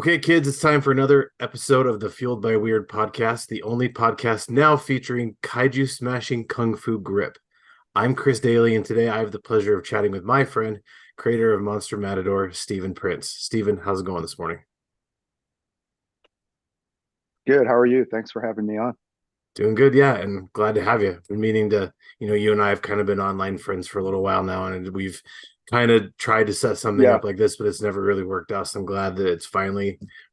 Okay, kids, it's time for another episode of the Fueled by Weird podcast, the only podcast now featuring kaiju smashing kung fu grip. I'm Chris Daly, and today I have the pleasure of chatting with my friend, creator of Monster Matador, Stephen Prince. Stephen, how's it going this morning? Good. How are you? Thanks for having me on. Doing good, yeah, and glad to have you. Been meaning to, you and I have kind of been online friends for a little while now, and we've kind of tried to set something Yeah, up like this, but it's never really worked out. So I'm glad that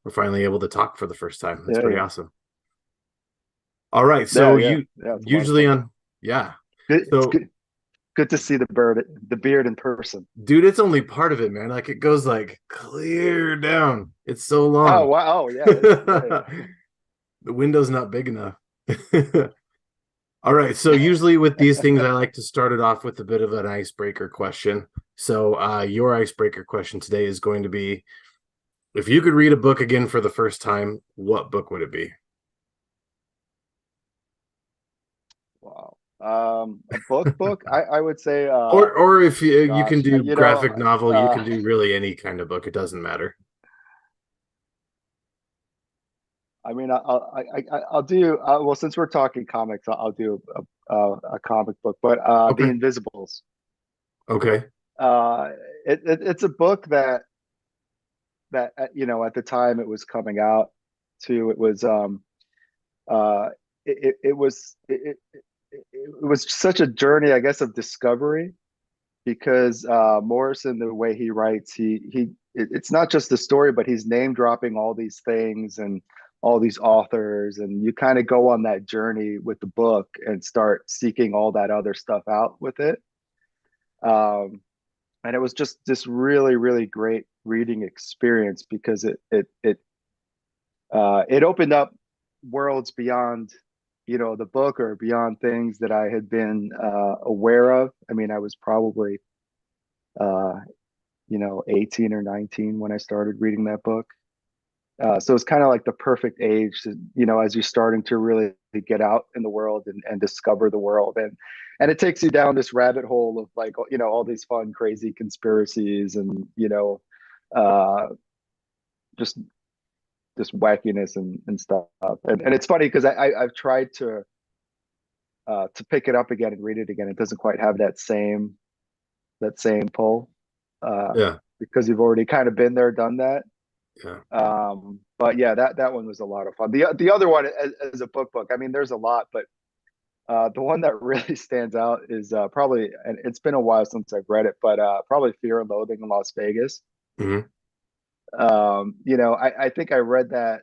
we're finally able to talk for the first time. That's yeah, pretty yeah, awesome. All right, yeah, so yeah, you yeah. It's a lot of usually fun. on, yeah. It's So, good to see the beard in person. dude, it's only part of it, man. Like it goes like clear down. It's so Oh long. wow. Oh yeah. The window's not big enough. All right, so usually with these things, I like to start it off with a bit of an icebreaker question. So, your icebreaker question today is going to be, if you could read a book again for the first time, what book would it be? Wow. A book. I would say. Or if you can Gosh. do graphic novel, you can Uh, do really any kind of book. It doesn't matter. I mean, I'll do. Well, since we're talking comics, I'll do a comic book. But The Okay. Invisibles. Okay. Uh, it's a book that at the time it was coming out. It was uh it was it was such a journey, I guess, of discovery because Morrison, the way he writes, it's not just the story, but he's name dropping all these things and all these authors, and you kind of go on that journey with the book and start seeking all that other stuff out with it. Um, and it was just this really, really great reading experience because it opened up worlds beyond the book or beyond things that I had been aware of. I mean, I was probably uh 18 or 19 when I started reading that book. So it's kind of like the perfect age to, as you're starting to really get out in the world and discover the world, and it takes you down this rabbit hole of like all these fun crazy conspiracies and uh just wackiness and stuff. And it's funny because I've tried to pick it up again and read it again. It doesn't quite have that same pull, uh, Yeah. because you've already kind of been there, done that. Yeah. But yeah, that one was a lot of fun. The other one as a book. I mean, there's a lot, but the one that really stands out is probably, and it's been a while since I've read it, but probably Fear and Loathing in Las Vegas. Hmm. I think I read that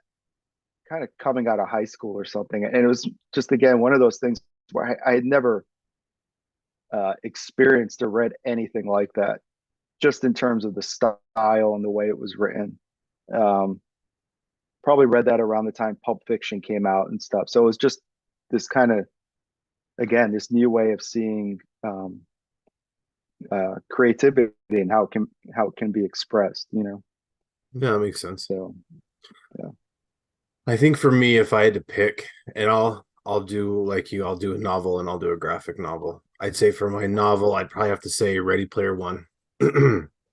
kind of coming out of high school or something, and it was just again one of those things where I had never experienced or read anything like that, just in terms of the style and the way it was written. Um, Probably read that around the time Pulp Fiction came out and stuff. So it was just this kind of, again, this new way of seeing creativity and how it can be expressed. Yeah, that makes sense. So yeah. I think for me, if I had to pick, and I'll do like you, I'll do a novel and I'll do a graphic novel. I'd say for my novel, I'd probably have to say Ready Player One.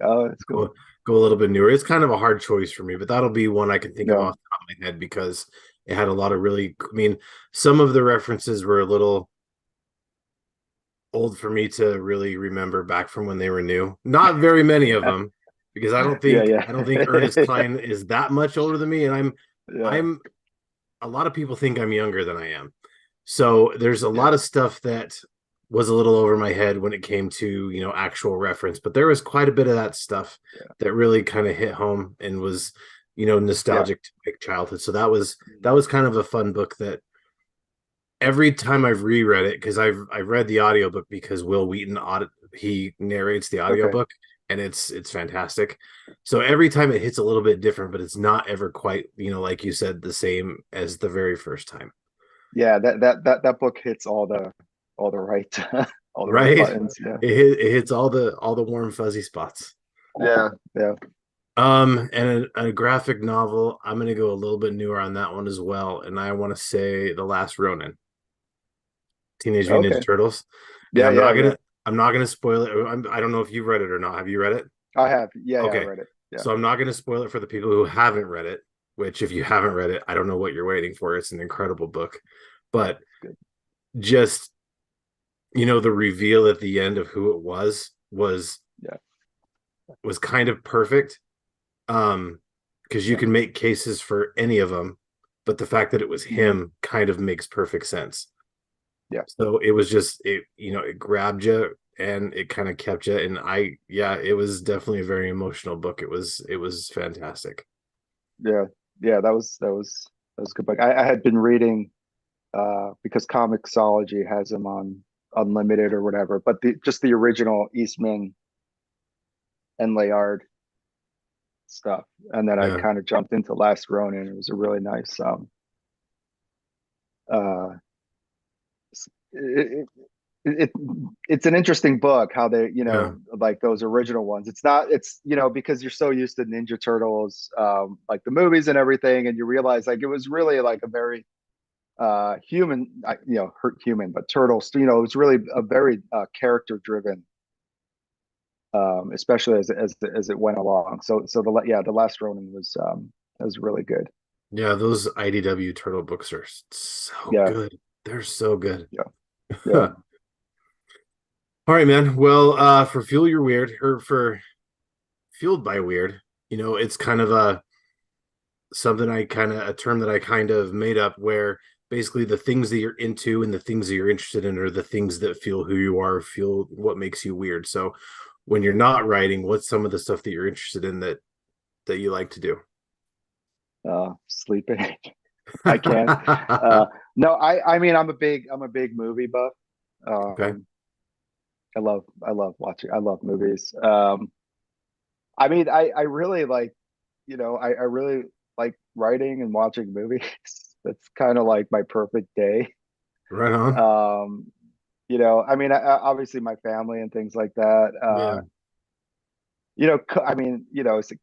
Oh, that's cool. go go a little bit newer. It's kind of a hard choice for me, but that'll be one I can think of Yeah, off the top of my head because it had a lot of really, I mean, some of the references were a little old for me to really remember back from when they were new. Not very many of them, because yeah, I don't think Ernest yeah, Klein is that much older than me, and yeah, I'm a lot of people think I'm younger than I am. So there's a lot yeah, of stuff that was a little over my head when it came to, actual reference, but there was quite a bit of that stuff that really kind of hit home and was, yeah, nostalgic to my childhood. So that was kind of a fun book that every time I've reread it, because I've read the audiobook because Will Wheaton he narrates the okay. audiobook and it's fantastic. So every time it hits a little bit different, but it's not ever quite, like you said, the same as the very first time. Yeah, that book hits all the right all the right Right? buttons. Yeah, It hits all the warm fuzzy spots. yeah, yeah. And a graphic novel, I'm gonna go a little bit newer on that one as well, and I want to say The Last Ronin, Teenage Mutant Ninja Okay. Turtles. And Yeah, yeah, yeah. I'm not gonna spoil it. I don't know if you've read it or not. Have you read it? I have. Yeah, yeah, I Okay. read it. Yeah. So I'm not going to spoil it for the people who haven't read it, which if you haven't read it, I don't know what you're waiting for. It's an incredible book. But Good. just, the reveal at the end of who it Yeah. was kind of perfect. Because you Yeah. can make cases for any of them, but the fact that it was Hmm. him kind of makes perfect sense. Yeah. So it was just it grabbed you and it kind of kept you. And yeah, it was definitely a very emotional book. It was fantastic. Yeah. Yeah. That was a good book. I had been reading because Comixology has them on unlimited or whatever, but just the original Eastman and Layard stuff. And then I Yeah, kind of jumped into Last Ronin. It was a really nice uh it, it it's an interesting book how they, yeah, like those original ones. It's not, it's, because you're so used to Ninja Turtles, like the movies and everything, and you realize like it was really like a very human, human, but turtles, it was really a very character driven, especially as it went along. So the Last Ronin was really good. yeah. Those IDW turtle books are so Yeah. good. They're so good. Yeah. Yeah. All right, man. Well, for Fuel Your Weird, or for Fueled by Weird, it's kind of a term that I kind of made up, where basically the things that you're into and the things that you're interested in are the things that feel who you are, feel what makes you weird. So when you're not writing, what's some of the stuff that you're interested in that you like to do? Sleeping. I can't. Uh, no, I mean, I'm a big movie buff. Okay. Um, I love watching. I love movies. I mean, I really like, I really like writing and watching movies. That's kind of like my perfect day. Right on. Um, I mean, obviously my family and things like that. Yeah. I mean,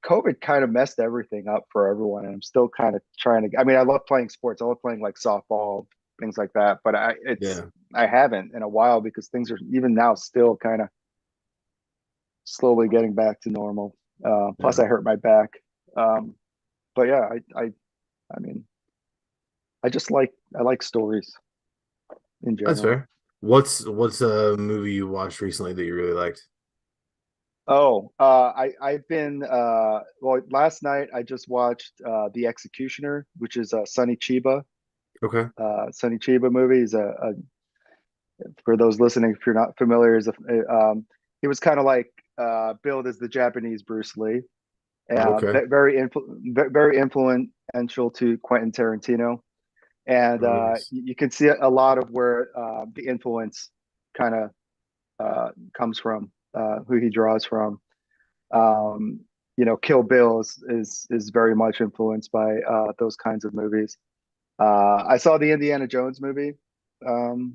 COVID kind of messed everything up for everyone, and I'm still kind of trying to. I mean, I love playing sports. I love playing like softball, things like that. But Yeah. I haven't in a while because things are even now still kind of slowly getting back to normal. Plus, Yeah. I hurt my back. Um, but yeah, I mean, I like stories in That's general. fair. What's a movie you watched recently that you really liked? Oh, I've been well, last night I just watched The Executioner, which is Sonny Chiba. Okay. Sonny Chiba movie is for those listening, if you're not familiar, he was kind of like billed as the Japanese Bruce Lee, Okay. very influential to Quentin Tarantino, and Oh, nice. you can see a lot of where the influence kind of comes from, who he draws from. Um, Kill Bill is very much influenced by those kinds of movies. I saw the Indiana Jones movie um,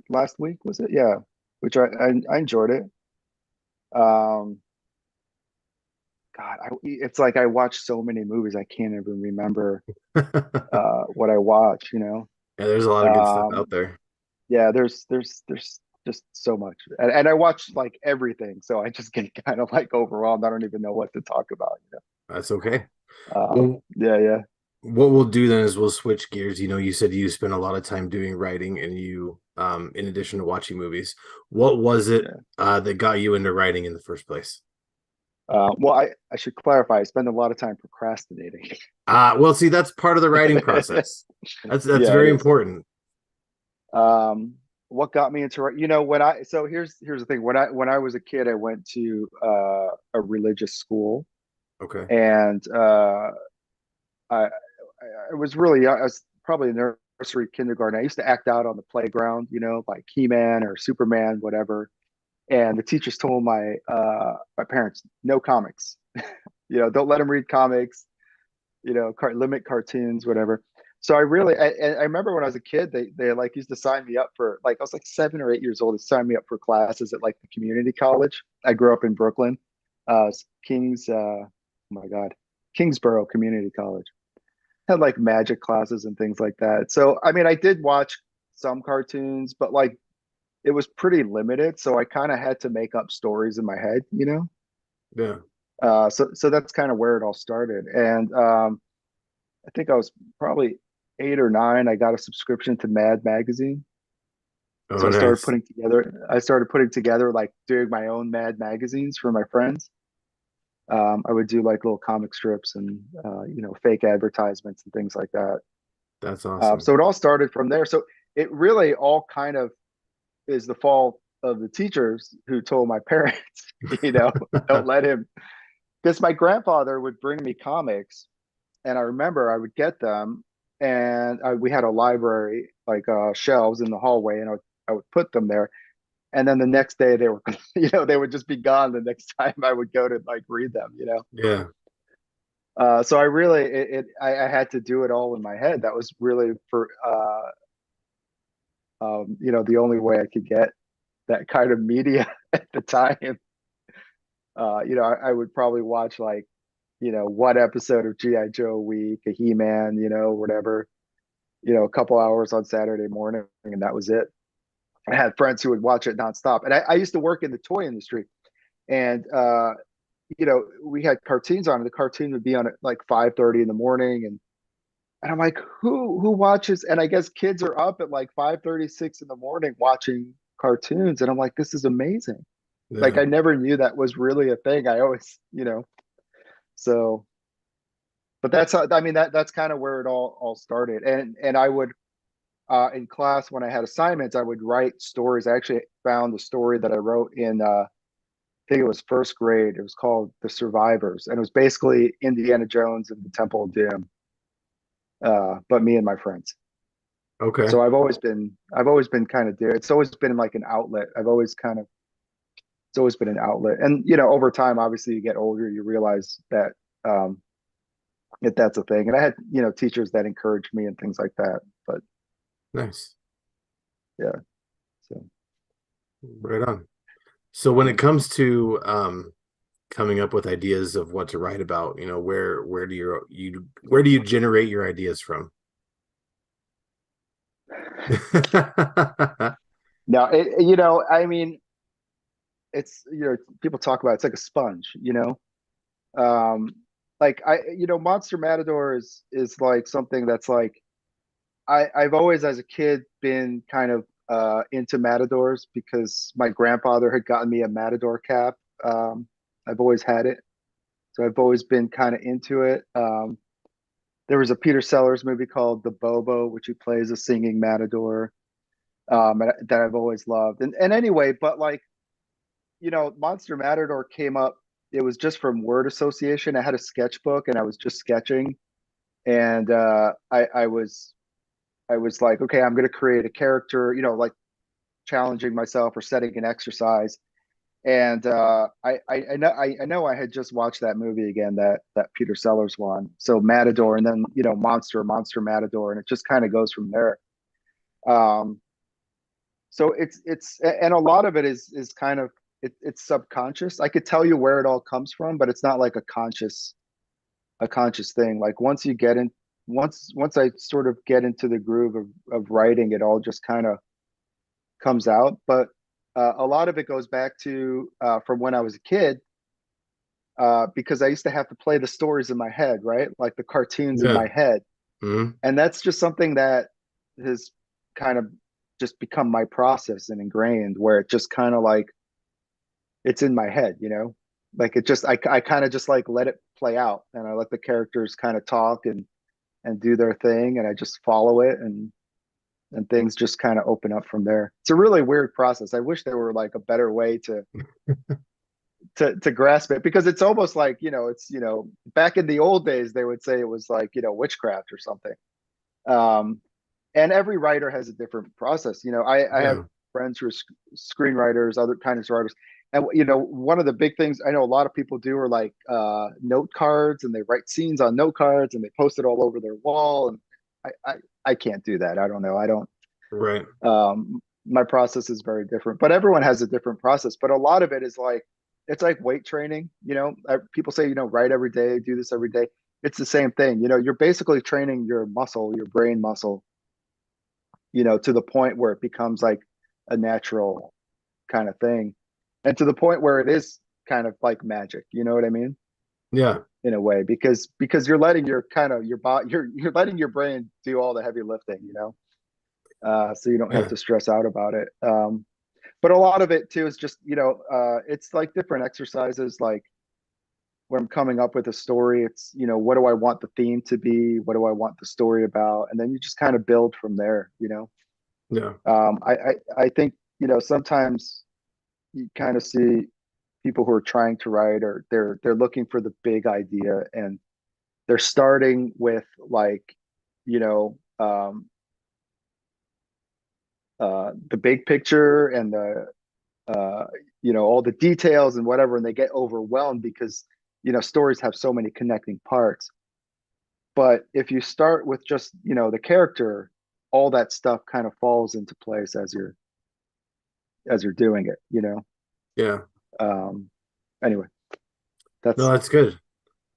last week, was it? Yeah, which I enjoyed it. Um, God, it's like I watched so many movies I can't even remember what I watched. Yeah, there's a lot of good stuff Um, out there. yeah, there's just so much, and I watched like everything, so I just get kind of like overwhelmed. I don't even know what to talk about. That's okay. Um, Well, yeah, yeah, what we'll do then is we'll switch gears. You said you spent a lot of time doing writing and in addition to watching movies. What was it yeah. that got you into writing in the first place? Well, I should clarify. I spend a lot of time procrastinating. Well, see, that's part of the writing process. That's Yeah, it very is. important. What got me into when I so here's the thing. When I was a kid, I went to a religious school, Okay. and I was really young. I was probably in nursery, kindergarten. I used to act out on the playground, like He-Man or Superman, whatever. And the teachers told my parents, no comics. Don't let them read comics. Limit cartoons, whatever. So I remember when I was a kid, they like used to sign me up for, like, I was like 7 or 8 years old. They signed me up for classes at like the community college. I grew up in Brooklyn, Kings, oh my God, Kingsborough Community College. Had like magic classes and things like that. So I mean, I did watch some cartoons, but like it was pretty limited. So I kind of had to make up stories in my head. Yeah. So that's kind of where it all started. And I think I was probably 8 or 9. I got a subscription to Mad Magazine. So Oh, nice. I started putting together like doing my own Mad magazines for my friends. I would do like little comic strips and fake advertisements and things like that. That's awesome. So it all started from there. So it really all kind of is the fault of the teachers who told my parents, you know, don't let him. Because my grandfather would bring me comics, and I remember I would get them, and we had a library like shelves in the hallway, and I would put them there. And then the next day they were, they would just be gone the next time I would go to like read them, Yeah. So I really, I had to do it all in my head. That was really for, the only way I could get that kind of media at the time. I would probably watch like, one episode of G.I. Joe a week, a He-Man, whatever, a couple hours on Saturday morning, and that was it. I had friends who would watch it nonstop. And I used to work in the toy industry, and we had cartoons on. The cartoon would be on at like 5:30 in the morning, and I'm like, who watches? And I guess kids are up at like 5:36 in the morning watching cartoons, and I'm like, this is amazing. Like Yeah. I never knew that was really a thing. I always, so. But that's how, I mean, that's kind of where it all started. And I would in class when I had assignments, I would write stories. I actually found a story that I wrote in I think it was first grade. It was called The Survivors, and it was basically Indiana Jones and the Temple of Doom, but me and my friends. Okay. So I've always been kind of there. It's always been like an outlet. It's always been an outlet. And over time, obviously, you get older, you realize that um, that's a thing. And I had teachers that encouraged me and things like that. But Nice. yeah, so Right on. So when yeah. it comes to coming up with ideas of what to write about, where do where do you generate your ideas from? Now, I mean, it's people talk about it's like a sponge, um like Monster Matador is like something that's like I've always as a kid been kind of into matadors because my grandfather had gotten me a matador cap. I've always had it, so I've always been kind of into it. There was a Peter Sellers movie called The Bobo, which he plays a singing matador, that I've always loved. And anyway, but like Monster Matador came up. It was just from word association. I had a sketchbook and I was just sketching, and I was like, okay, I'm going to create a character, like challenging myself or setting an exercise. And I know I had just watched that movie again, that Peter Sellers one. So Matador, and then Monster Matador, and it just kind of goes from there. Um, so it's and a lot of it is kind of it's subconscious. I could tell you where it all comes from, but it's not like a conscious thing. Like once I sort of get into the groove of writing, it all just kind of comes out. But a lot of it goes back to from when I was a kid, because I used to have to play the stories in my head, right? Like the cartoons in Yeah. my head, Mhm. and that's just something that has kind of just become my process and ingrained, where it just kind of like it's in my head, like it just I kind of just like let it play out, and I let the characters kind of talk and do their thing, and I just follow it, and things just kind of open up from there. It's a really weird process. I wish there were like a better way to grasp it, because it's almost like it's back in the old days they would say it was like witchcraft or something. um and every writer has a different process. I have Yeah. friends who are screenwriters, other kinds of writers, and one of the big things I know a lot of people do are like note cards, and they write scenes on note cards and they post it all over their wall, and I can't do that. I don't know. I don't. Right. My process is very different, but everyone has a different process. But a lot of it is like it's like weight training. People say write every day, do this every day. It's the same thing. You're basically training your muscle, your brain muscle, to the point where it becomes like a natural kind of thing, and to the point where it is kind of like magic. You know what I mean? Yeah. in a way, because you're letting your kind of your body you're letting your brain do all the heavy lifting, so you don't have Yeah. to stress out about it. But a lot of it too is just, it's like different exercises. Like when I'm coming up with a story, it's, what do I want the theme to be? What do I want the story about? And then you just kind of build from there. Yeah. I think, sometimes you kind of see people who are trying to write, or they're looking for the big idea, and they're starting with like, you know, the big picture and uh, all the details and whatever, and they get overwhelmed because, stories have so many connecting parts. But if you start with just, the character, all that stuff kind of falls into place as you're doing it. Yeah. Um, anyway, No, that's that's good.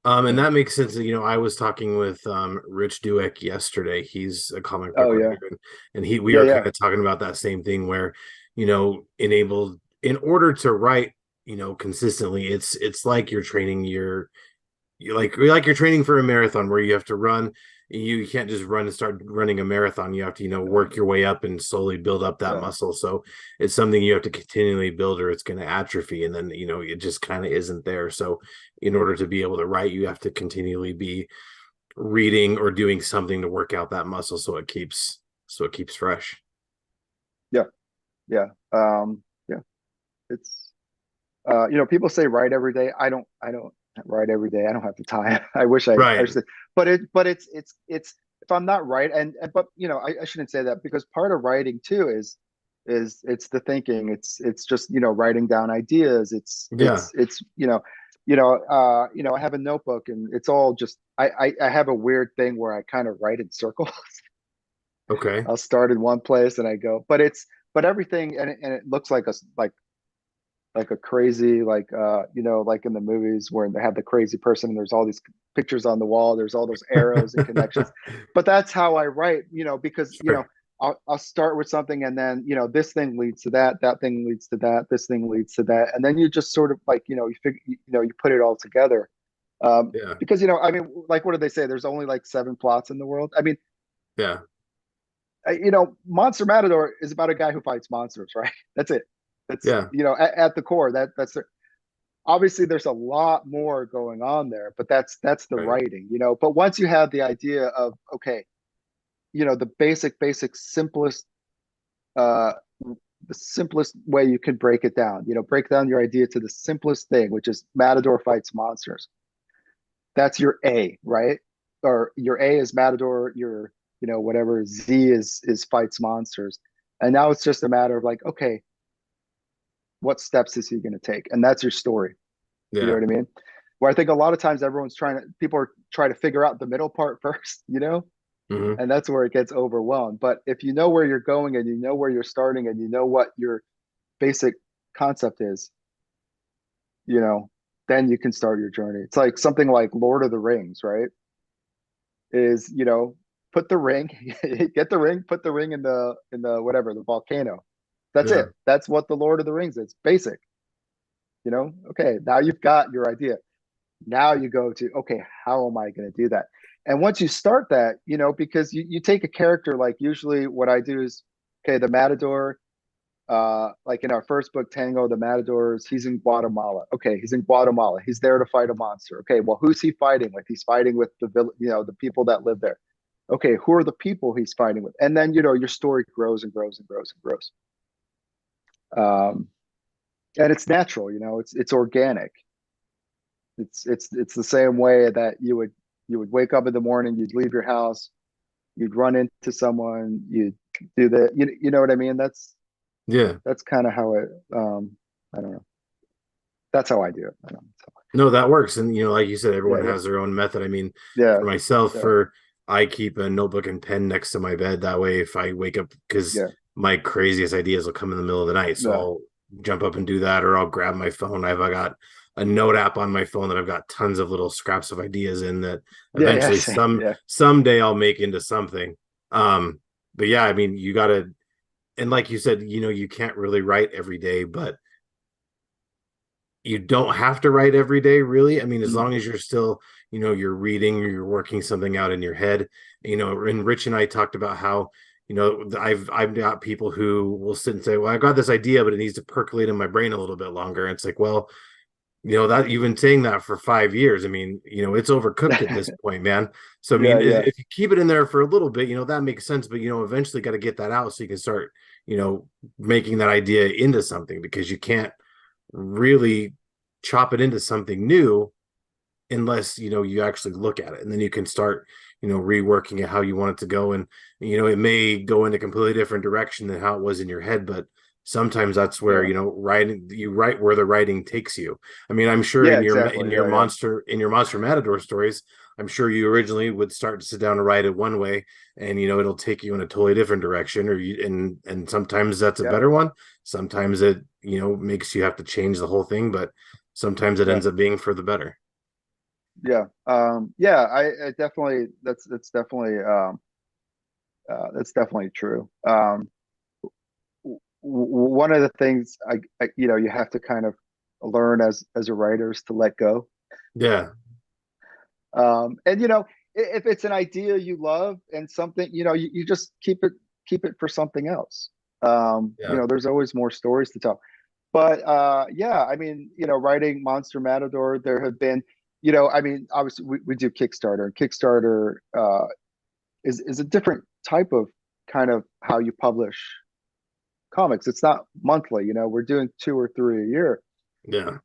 And yeah. that makes sense. I was talking with Rich Dueck yesterday. He's a comic book Oh yeah, writer, and we yeah, were yeah, kind of talking about that same thing where, enabled in order to write, consistently, it's like you're training you're training for a marathon where you have to run. You can't just run and start running a marathon. You have to, work your way up and slowly build up that yeah, muscle. So it's something you have to continually build or it's going to atrophy. And then, it just kind of isn't there. So in order to be able to write, you have to continually be reading or doing something to work out that muscle so it keeps fresh. yeah, yeah. Yeah. It's people say write every day. I don't write every day. I don't have the time. I wish Right. did. But it's if I'm not right, but I shouldn't say that, because part of writing too is it's the thinking. It's just, writing down ideas. It's Yeah. it's it's I have a notebook, and it's all just I have a weird thing where I kind of write in circles. Okay. I'll start in one place and I go, but everything, and it looks like a crazy, like in the movies where they have the crazy person and there's all these pictures on the wall, there's all those arrows and connections. But that's how I write, because Sure. I'll start with something, and then this thing leads to that thing leads to that, this thing leads to that, and then you just sort of like, you figure, you put it all together. Yeah. Because I mean, like, what did they say, there's only like seven plots in the world. I mean, Yeah. Monster Matador is about a guy who fights monsters, right? That's it. That's, Yeah. at the core, that's obviously there's a lot more going on there, but that's the Right. writing. But once you have the idea of, okay, the basic simplest, uh the simplest way you can break it down, break down your idea to the simplest thing, which is Matador fights monsters. That's your A, right? Or your A is Matador, your, whatever Z is fights monsters. And now it's just a matter of like, okay, what steps is he going to take? And that's your story. You know Yeah. what I mean? Where I think a lot of times people are trying to figure out the middle part first, Hmm. and that's where it gets overwhelmed. But if you know where you're going, and you know where you're starting, and you know what your basic concept is, you know, then you can start your journey. It's like something like Lord of the Rings, right? Is, put the ring, get the ring, put the ring in the whatever, the volcano. That's Yeah. it. That's what the Lord of the Rings is. Basic, Okay, now you've got your idea. Now you go to, okay, how am I going to do that? And once you start that, because you take a character, like usually what I do is, okay, the Matador, like in our first book, Tango, the Matadors, he's in Guatemala. Okay, he's in Guatemala. He's there to fight a monster. Okay, well, who's he fighting with? He's fighting with the people that live there. Okay, who are the people he's fighting with? And then, your story grows and grows and grows and grows. Um, and it's natural, it's organic. It's the same way that you would wake up in the morning, you'd leave your house, you'd run into someone, you'd do the, you know what I mean? Yeah. That's kind of how it, I don't know. That's how I do it. I don't know. So, No, that works. And like you said, yeah, everyone yeah, has their own method. I mean, yeah, for myself, yeah, I keep a notebook and pen next to my bed. That way, if I wake up, because yeah, my craziest ideas will come in the middle of the night. So yeah, I'll jump up and do that, or I'll grab my phone. I got a note app on my phone that I've got tons of little scraps of ideas in that yeah, yeah, eventually same, yeah, someday I'll make into something. But yeah, I mean, you gotta, and like you said, you can't really write every day, but you don't have to write every day, really. I mean, as Mm. long as you're still, you're reading or you're working something out in your head. And Rich and I talked about how, I've got people who will sit and say, well, I got this idea, but it needs to percolate in my brain a little bit longer. And it's like, well, that you've been saying that for 5 years. I mean, it's overcooked at this point, man. So I mean, Yeah, yeah, if you keep it in there for a little bit, that makes sense. But eventually got to get that out so you can start, making that idea into something, because you can't really chop it into something new unless you actually look at it, and then you can start reworking it how you want it to go. And it may go in a completely different direction than how it was in your head, but sometimes that's where yeah, writing, you write where the writing takes you. I mean, I'm sure yeah, in your in exactly. your Yeah, yeah, monster matador stories, I'm sure you originally would start to sit down and write it one way, and it'll take you in a totally different direction, or and sometimes that's a yeah, better one. Sometimes it makes you have to change the whole thing, but sometimes it yeah, ends up being for the better. yeah. Yeah, I definitely that's definitely true. One of the things you have to kind of learn as a writer is to let go. Yeah, And if it's an idea you love and something, you just keep it for something else. yeah, There's always more stories to tell. But yeah, I mean, writing Monster Matador, there have been, I mean, obviously we do Kickstarter, and Kickstarter is a different type of kind of how you publish comics. It's not monthly, we're doing 2 or 3 a year. yeah,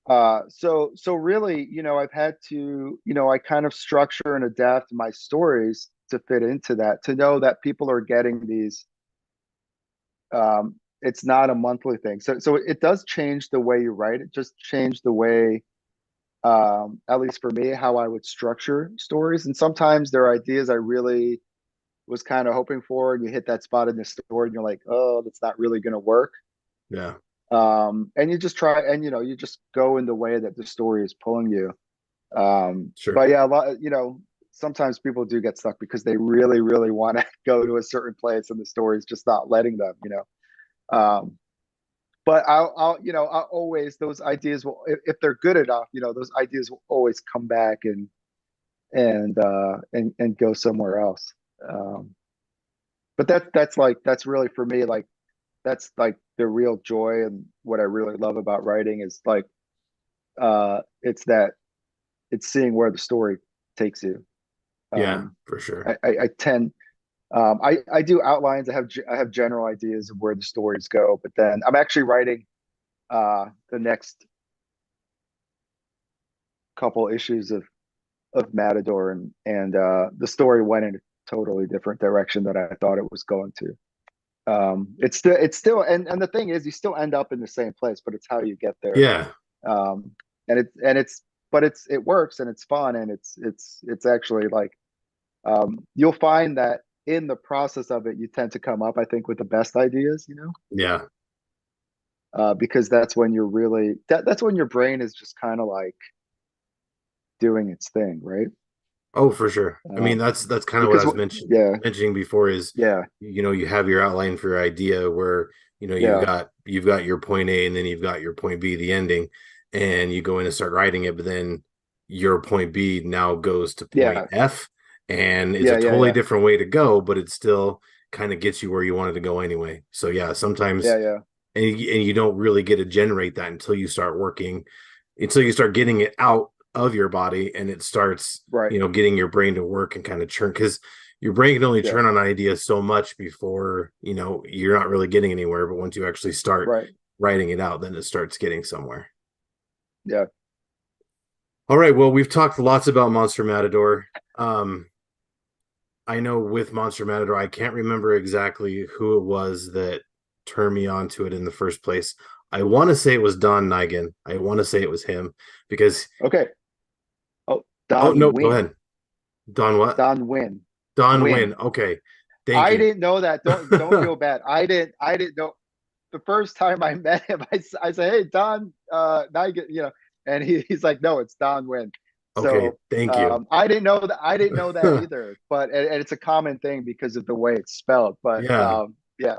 So really, I've had to, I kind of structure and adapt my stories to fit into that, to know that people are getting these. It's not a monthly thing. So it does change the way you write. It just changed the way, at least for me, how I would structure stories. And sometimes there are ideas I really was kind of hoping for, and you hit that spot in the story, and you're like, oh, that's not really going to work. yeah, And you just try, and you just go in the way that the story is pulling you. sure. But yeah, a lot, sometimes people do get stuck because they really, really want to go to a certain place, and the story is just not letting them. But I'll always, those ideas will, if they're good enough, those ideas will always come back and go somewhere else. Um, but that's really for me, like that's like the real joy, and what I really love about writing is like it's that it's seeing where the story takes you. Yeah, Um, for sure. I tend I do outlines. I have general ideas of where the stories go, but then I'm actually writing the next couple issues of Matador, and the story went in a totally different direction than I thought it was going to. It's still and the thing is, you still end up in the same place, but it's how you get there. Yeah, Um, and it's but it works, and it's fun, and it's actually like, you'll find that in the process of it, you tend to come up, I think, with the best ideas, yeah. because that's when you're really that's when your brain is just kind of like doing its thing, right? Oh, for sure. I mean, Um, that's kind of what I because was yeah, mentioning before is, yeah, you have your outline for your idea where, yeah, you've got your point A, and then you've got your point B, the ending, and you go in and start writing it, but then your point B now goes to point yeah, F, and it's a yeah, yeah, totally yeah, different way to go, but it still kind of gets you where you wanted to go anyway. So yeah, sometimes, yeah, yeah, and you don't really get to generate that until you start working, until you start getting it out of your body, and it starts, right, getting your brain to work and kind of churn, because your brain can only yeah, churn on ideas so much before you're not really getting anywhere. But once you actually start right, writing it out, then it starts getting somewhere. yeah. All right, well, we've talked lots about Monster Matador. I know with Monster Matador, I can't remember exactly who it was that turned me on to it in the first place. I want to say it was Don Nigan. I want to say it was him, because Okay. Oh, oh Don no, go Win, ahead. Don what? Don Win, Don Win. Win. Okay. Thank I you. didn't know that. Don't feel bad. I didn't know. The first time I met him, I said, "Hey, Don, now you get, and he's like, "No, it's Don Win." Okay, So thank you. I didn't know that. I didn't know that either. But and it's a common thing because of the way it's spelled. But Yeah. yeah,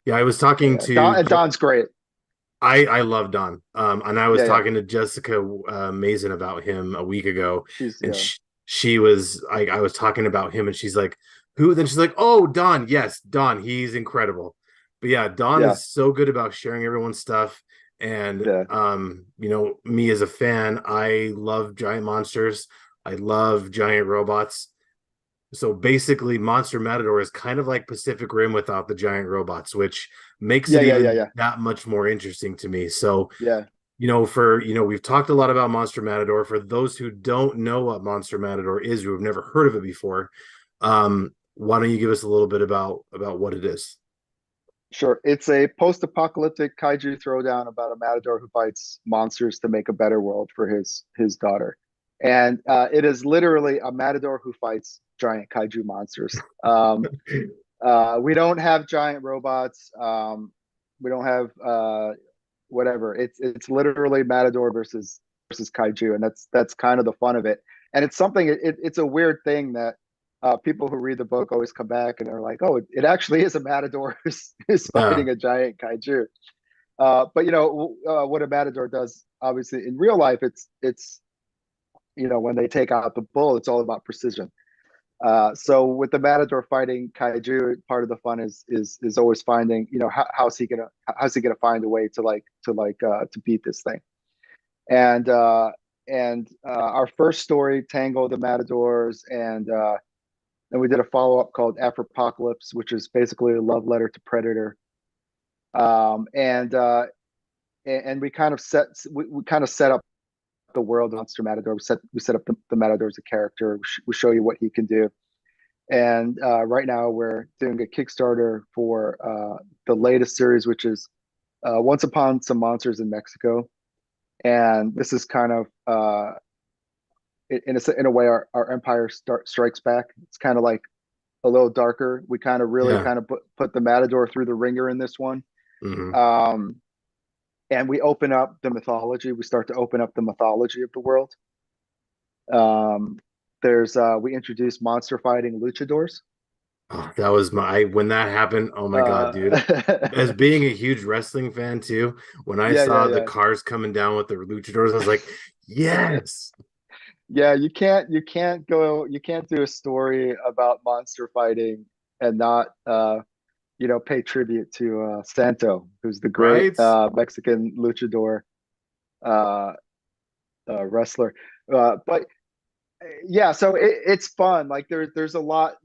Yeah, I was talking yeah. to Don's great. I love Don. And I was Yeah, yeah. talking to Jessica Mason about him a week ago, She's and yeah, she was like, I was talking about him, and she's like, who? Then she's like, oh, Don. Yes, Don. He's incredible. But yeah, Don yeah, is so good about sharing everyone's stuff. And yeah, me as a fan, I love giant monsters. I love giant robots. So basically, Monster Matador is kind of like Pacific Rim without the giant robots, which makes yeah, it yeah, yeah, even yeah, that much more interesting to me. So, yeah. we've talked a lot about Monster Matador. For those who don't know what Monster Matador is, who have never heard of it before, why don't you give us a little bit about what it is? Sure. It's a post-apocalyptic kaiju throwdown about a matador who fights monsters to make a better world for his daughter. And it is literally a matador who fights giant kaiju monsters. We don't have giant robots. We don't have whatever. It's literally matador versus kaiju, and that's kind of the fun of it. And it's something. It's a weird thing that people who read the book always come back and they're like, "Oh, it actually is a matador who's Yeah, fighting a giant kaiju." But what a matador does, obviously, in real life, it's when they take out the bull, it's all about precision. So with the matador fighting kaiju, part of the fun is always finding, how's he gonna find a way to beat this thing. And our first story, Tango the Matadors, and then we did a follow up called Afropocalypse, which is basically a love letter to Predator. Um, and uh, and we kind of set up the world of Monster Matador. We set up the Matador as a character. We show you what he can do. And right now we're doing a Kickstarter for the latest series, which is Once Upon Some Monsters in Mexico. And this is kind of in a way our empire strikes back. It's kind of like a little darker. We kind of really yeah. kind of put the Matador through the ringer in this one. Hmm. Um, and we open up the mythology. We start to open up the mythology of the world. Um, there's we introduce monster fighting luchadors. Oh, that was when that happened. Oh my God, Uh, dude. As being a huge wrestling fan too, when I yeah, yeah, saw the yeah, cars coming down with the luchadors, I was like, yes. yeah. You can't do a story about monster fighting and not pay tribute to Santo, who's the great Right? Mexican luchador uh, wrestler. But yeah, so it's fun. Like there's a lot,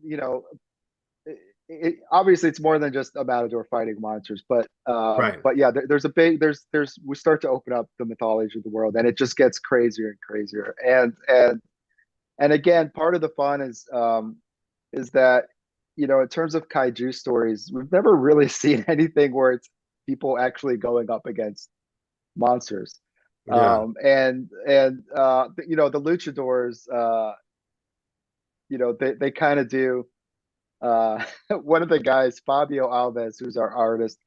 obviously it's more than just a matador fighting monsters, Right. but yeah, there's a big there's we start to open up the mythology of the world, and it just gets crazier and crazier. And again, part of the fun is that in terms of kaiju stories, we've never really seen anything where it's people actually going up against monsters. Yeah. The luchadors, they kind of do. One of the guys, Fabio Alves, who's our artist,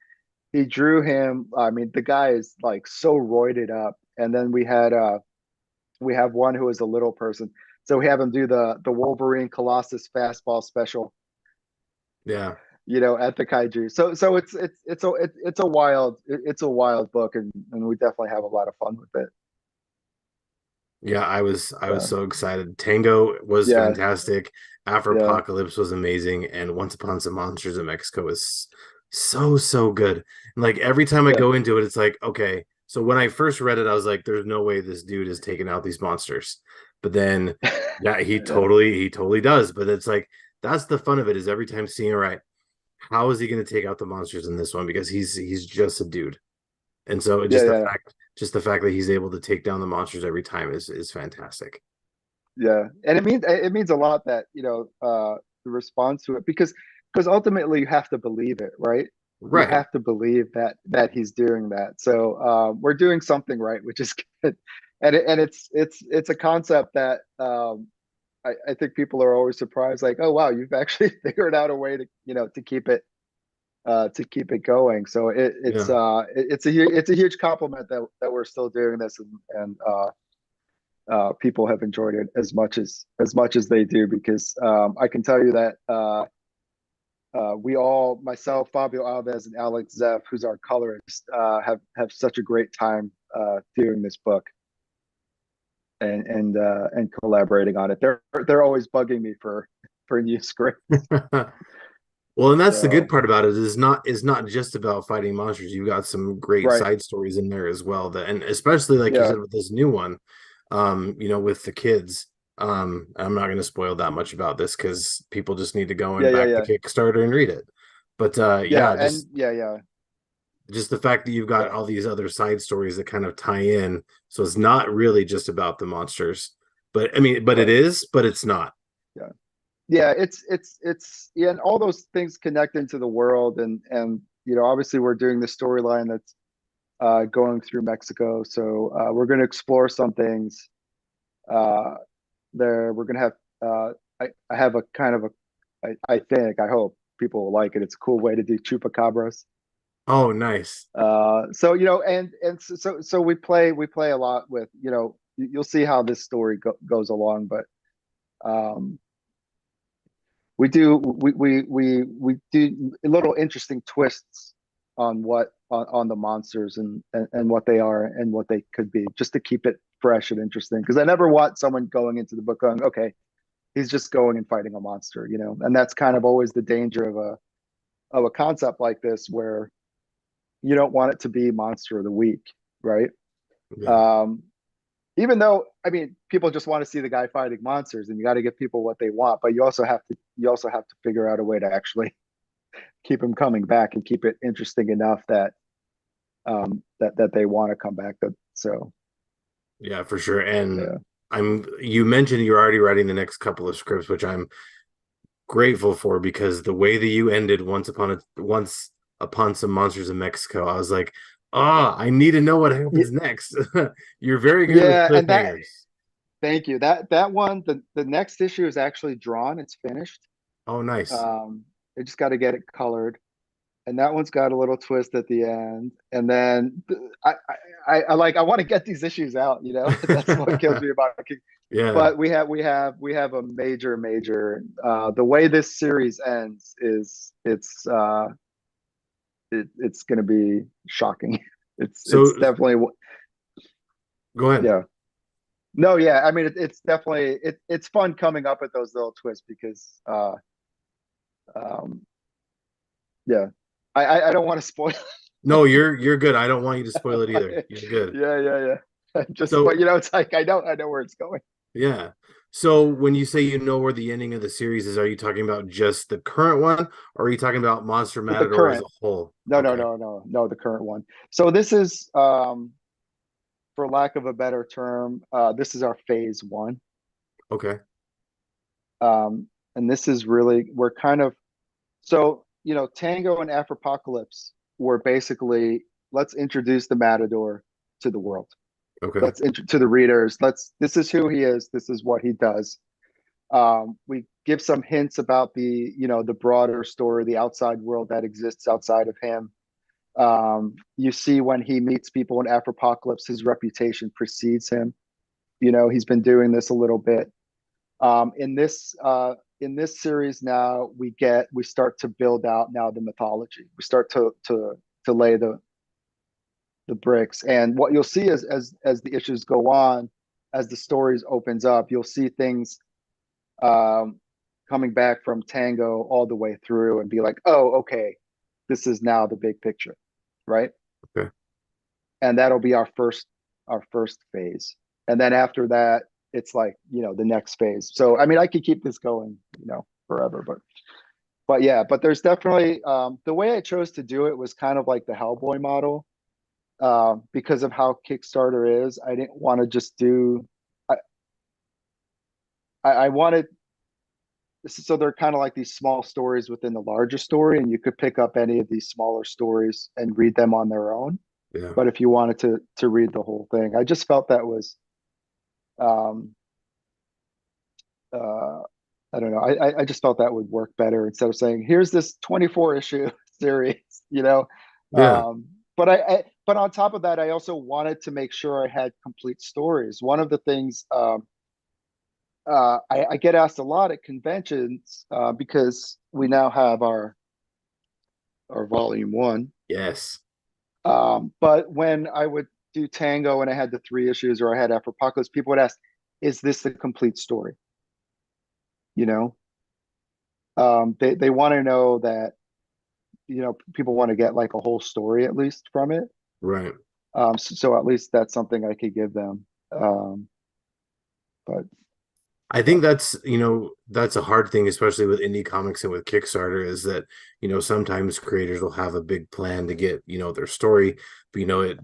he drew him. I mean, the guy is like so roided up. And then we have one who is a little person, so we have him do the Wolverine Colossus fastball special, Yeah. at the kaiju. So it's a wild book, and we definitely have a lot of fun with it. Yeah, I was So so excited. Tango was yeah, fantastic. yeah, Afropocalypse was amazing, and Once Upon Some Monsters in Mexico was so good. And like every time I yeah, go into it, it's like, okay. So when I first read it, I was like, there's no way this dude is taking out these monsters. But then yeah, yeah, he totally does. But it's like that's the fun of it is every time seeing, all right, how is he gonna take out the monsters in this one? Because he's just a dude. And so yeah, yeah, just the fact that he's able to take down the monsters every time is fantastic. yeah. And it means a lot that the response to it, because ultimately you have to believe it, right? You Right. have to believe that he's doing that. So we're doing something right, which is good. And it's a concept that I think people are always surprised, like, oh wow, you've actually figured out a way to keep it going. So Yeah. it's a huge compliment that we're still doing this, and people have enjoyed it as much as they do, because I can tell you that we all, myself, Fabio Alves, and Alex Zeff, who's our colorist, have such a great time doing this book and collaborating on it. They're always bugging me for new scripts. Well, and that's the good So part about it is not just about fighting monsters. You've got some great right, side stories in there as well. That and especially like you yeah, said with this new one, with the kids. I'm not going to spoil that much about this because people just need to go yeah, and yeah, back the yeah, Kickstarter and read it. But yeah, yeah, and yeah, yeah, just the fact that you've got yeah, all these other side stories that kind of tie in, so it's not really just about the monsters. But I mean, but it right, is, but it's not. yeah, yeah. It's yeah, and all those things connect into the world, and obviously we're doing the storyline that's going through Mexico, so we're going to explore some things uh, there. We're going to have I have a kind of a I think I hope people will like it. It's a cool way to do chupacabras. Oh, nice. So and so we play a lot with you'll see how this story goes along, but um, we do little interesting twists on on the monsters and what they are and what they could be, just to keep it fresh and interesting. Because I never want someone going into the book going, okay, he's just going and fighting a monster, and that's kind of always the danger of a concept like this, where you don't want it to be monster of the week, right? Yeah. Um, Even though, I mean, people just want to see the guy fighting monsters, and you got to give people what they want, but you also have to figure out a way to actually keep them coming back and keep it interesting enough that that they want to come back. So Yeah, for sure. And yeah, you mentioned you're already writing the next couple of scripts, which I'm grateful for because the way that you ended once upon some monsters in Mexico, I was like, I need to know what happens next. You're very good with yeah, and that cliffhangers. thank you. That one, the next issue is actually drawn. It's finished. Oh, nice. Um, I just got to get it colored. And that one's got a little twist at the end. And then I want to get these issues out. That's what kills me about it. Yeah. But we have a major. The way this series ends is it's going to be shocking. It's So definitely go ahead. yeah. No, yeah. I mean, it's definitely it's fun coming up with those little twists because um yeah. I don't want to spoil. No, you're good. I don't want you to spoil it either. You're good. Yeah. Just, but So it's like I know where it's going. yeah. So when you say you know where the ending of the series is, are you talking about just the current one, or are you talking about Monster The Matador as a current, whole? no, no, Okay. no, no, no, the current one. So this is, for lack of a better term, this is our phase one. Okay. Um, and this is really, we're kind of, so, Tango and Afropocalypse were basically, let's introduce the Matador to the world. Okay. To the readers. This is who he is. This is what he does. We give some hints about the broader story, the outside world that exists outside of him. You see when he meets people in Afropocalypse, his reputation precedes him. He's been doing this a little bit. In this series now, we start to build out now the mythology. We start to lay the bricks, and what you'll see as the issues go on, as the stories opens up, you'll see things um, coming back from Tango all the way through and be like, oh, okay, this is now the big picture, right? Okay. And that'll be our first phase. And then after that, it's like, the next phase. So I mean, I could keep this going, forever, but yeah, but there's definitely the way I chose to do it was kind of like the Hellboy model, because of how Kickstarter is. I didn't want to just do. I I wanted, so they're kind of like these small stories within the larger story, and you could pick up any of these smaller stories and read them on their own. Yeah. But if you wanted to read the whole thing, I just felt that was um uh I don't know. I just felt that would work better instead of saying, here's this 24 issue series, you know. Yeah. But on top of that, I also wanted to make sure I had complete stories. One of the things I get asked a lot at conventions, because we now have or volume one. Yes. But when I would do Tango and I had the three issues, or I had Afropocalypse, people would ask, "Is this the complete story?" You know, they want to know that, people want to get like a whole story at least from it. Right. So at least that's something I could give them. But I yeah, think that's a hard thing, especially with indie comics and with Kickstarter, is that, sometimes creators will have a big plan to get, their story, but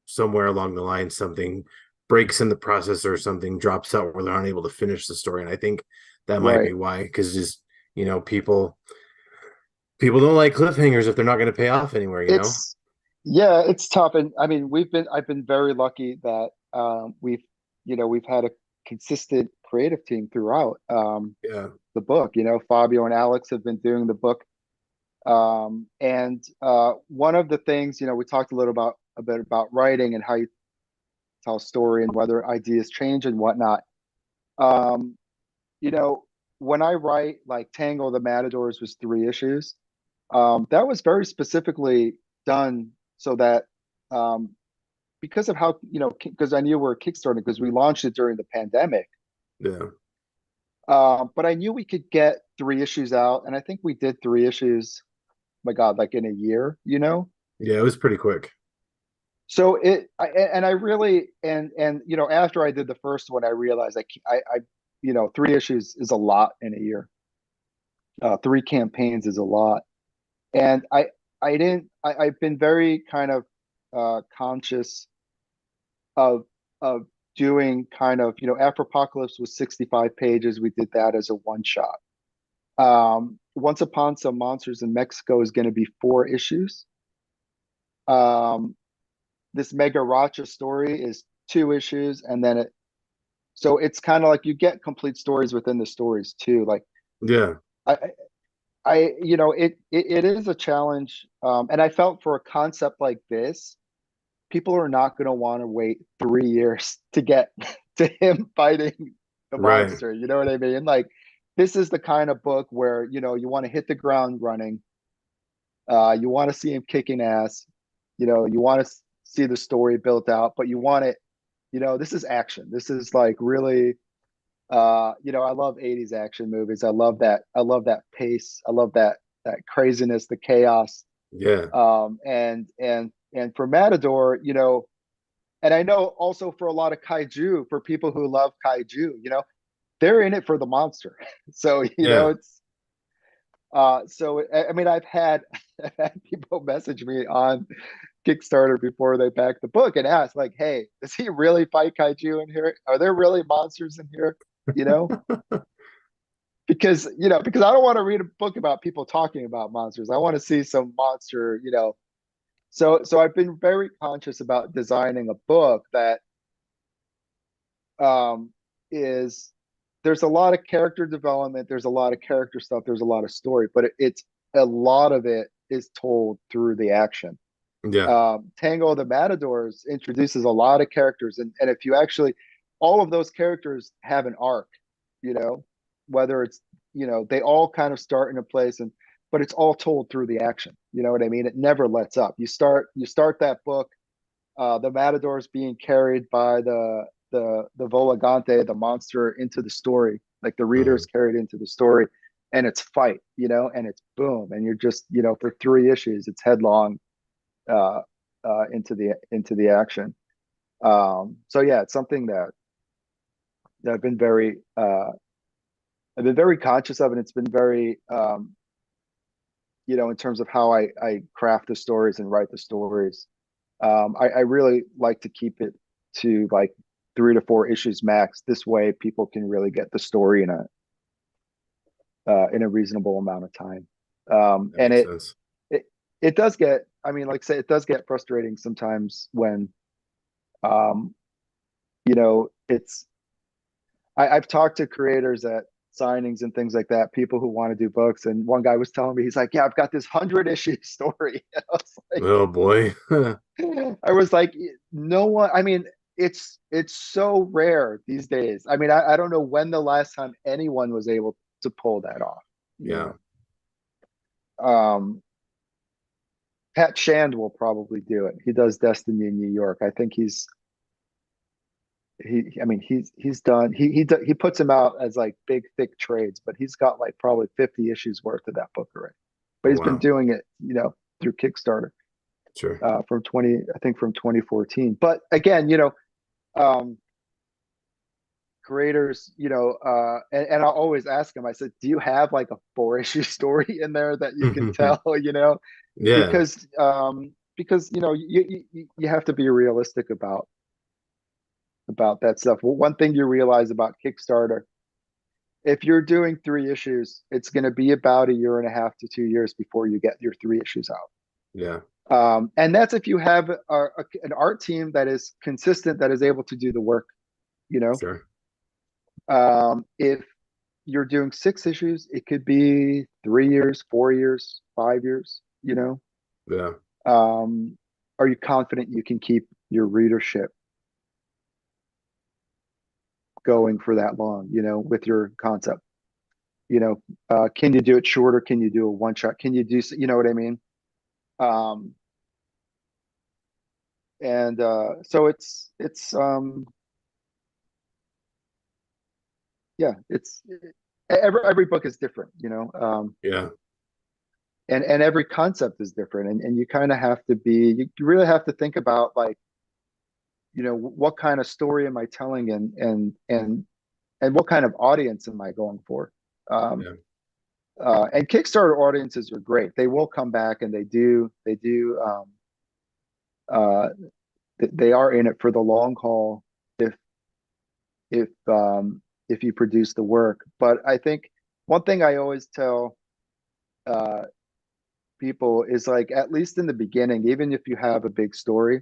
somewhere along the line something breaks in the process or something drops out where they're unable to finish the story. And I think that might be right. why, because just, people don't like cliffhangers if they're not going to pay off anywhere. It's Yeah, it's tough, and I mean, I've been very lucky that we've had a consistent creative team throughout Yeah. the book. Fabio and Alex have been doing the book. And one of the things, we talked a bit about writing and how you tell a story and whether ideas change and whatnot. Um, you know, when I write, like, Tango the Matadors was three issues. That was very specifically done so that, um, because of how, because I knew we were Kickstarting, because we launched it during the pandemic. Yeah. But I knew we could get three issues out, and I think we did three issues, my God, like in a year. Yeah, it was pretty quick. So and I really, and after I did the first one, I realized three issues is a lot in a year. Three campaigns is a lot, and I've been very kind of conscious of of doing kind of, after Apocalypse was 65 pages, we did that as a one shot. Once Upon Some Monsters in Mexico is going to be four issues. Um, this Mega Racha story is two issues, and then so it's kind of like you get complete stories within the stories too. Like, Yeah. I, it is a challenge, and I felt for a concept like this, people are not going to want to wait 3 years to get to him fighting the Right. monster. You know what I mean? Like, this is the kind of book where, you want to hit the ground running. You want to see him kicking ass. You want to see the story built out, but you want it. This is action. This is like really. I love 80s action movies. I love that. I love that pace. I love that craziness, the chaos. Yeah. And for Matador, and I know also for a lot of kaiju, for people who love kaiju, they're in it for the monster. So, Yeah. I mean, I've had people message me on Kickstarter before they back the book and ask, like, "Hey, does he really fight kaiju in here? Are there really monsters in here?" You know, because I don't want to read a book about people talking about monsters. I want to see some monster. So I've been very conscious about designing a book that, um, is there's a lot of character development, there's a lot of character stuff, there's a lot of story, but it's a lot of it is told through the action. Yeah. Tango the Matadors introduces a lot of characters, and if you actually, all of those characters have an arc, you know, whether it's, they all kind of start in a place, but it's all told through the action. You know what I mean? It never lets up. You start that book, the Matadors being carried by the Volagante, the monster, into the story. Like, the reader Mhm. is carried into the story, and it's fight, and it's boom, and you're just, for three issues, it's headlong, uh, into the action. So yeah, it's something that I've been very conscious of, and it's been very, in terms of how I craft the stories and write the stories. I really like to keep it to like 3 to 4 issues max. This way, people can really get the story in a reasonable amount of time. That And makes sense. it it does get, I mean, like I say, it does get frustrating sometimes when, um, it's I've talked to creators at signings and things like that, people who want to do books, and one guy was telling me, he's like, "Yeah, I've got this 100 issue story." Oh boy. I was like, no one. I mean, it's so rare these days. I mean, I don't know when the last time anyone was able to pull that off. You Yeah. know, Um, Pat Shand will probably do it. He does Destiny in New York. I think I mean he's done he puts them out as like big thick trades, but he's got like probably 50 issues worth of that book already. But Oh he's been wow. doing it, through Kickstarter Sure. from 2014. But again, um, creators, and I'll always ask them. I said, "Do you have like a 4 issue story in there that you can tell?" Yeah, Because you have to be realistic about that stuff. Well, one thing you realize about Kickstarter, if you're doing 3 issues, it's going to be about a year and a half to 2 years before you get your 3 issues out. yeah, And that's if you have an art team that is consistent, that is able to do the work. You know, sure. if you're doing 6 issues, it could be 3 years, 4 years, 5 years. Yeah, Um, are you confident you can keep your readership going for that long? With your concept. Can you do it shorter? Can you do a one shot? Can you do, what I mean? Um, and so it's yeah, every book is different, yeah, and every concept is different, and you kind of have to be, you really have to think about, like, what kind of story am I telling, and what kind of audience am I going for? Um, yeah, and Kickstarter audiences are great. They will come back, and they do uh, they are in it for the long haul if if if you produce the work. But I think one thing I always tell uh, people is, like, at least in the beginning, even if you have a big story,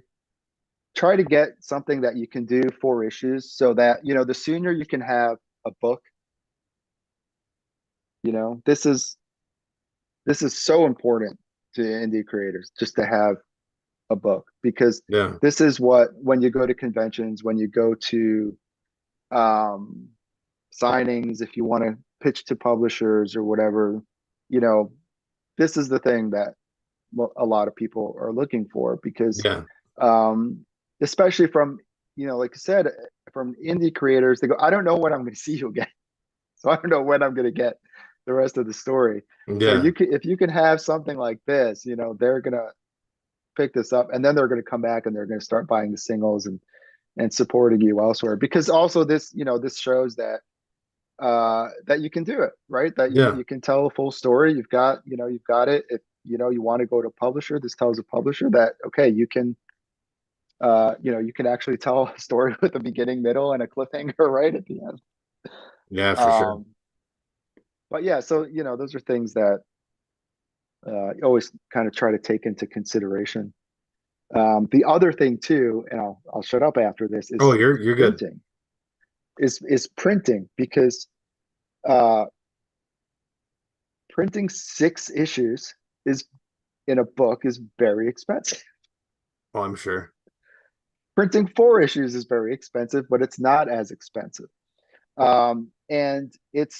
try to get something that you can do 4 issues, so that the sooner you can have a book. This is so important to indie creators, just to have a book, because yeah, this is what, when you go to conventions, when you go to um, signings, if you want to pitch to publishers or whatever, you know, this is the thing that a lot of people are looking for, because yeah, um, especially from, like I said, from indie creators, they go, I don't know when I'm going to see you again. So I don't know when I'm going to get the rest of the story. So yeah, if you can have something like this, they're going to pick this up, and then they're going to come back, and they're going to start buying the singles, and supporting you elsewhere, because also this shows that you can do it, right? That you yeah, you can tell a full story. You've got it. If you want to go to a publisher, this tells a publisher that, okay, you can actually tell a story with a beginning, middle, and a cliffhanger right at the end. yeah, for sure. um but yeah, so those are things that you always kind of try to take into consideration. The other thing too, and I'll shut up after this, Oh, is you're good. printing. Is printing, because uh printing 6 issues is in a book is very expensive. Oh, I'm sure. Printing 4 issues is very expensive, but it's not as expensive. And it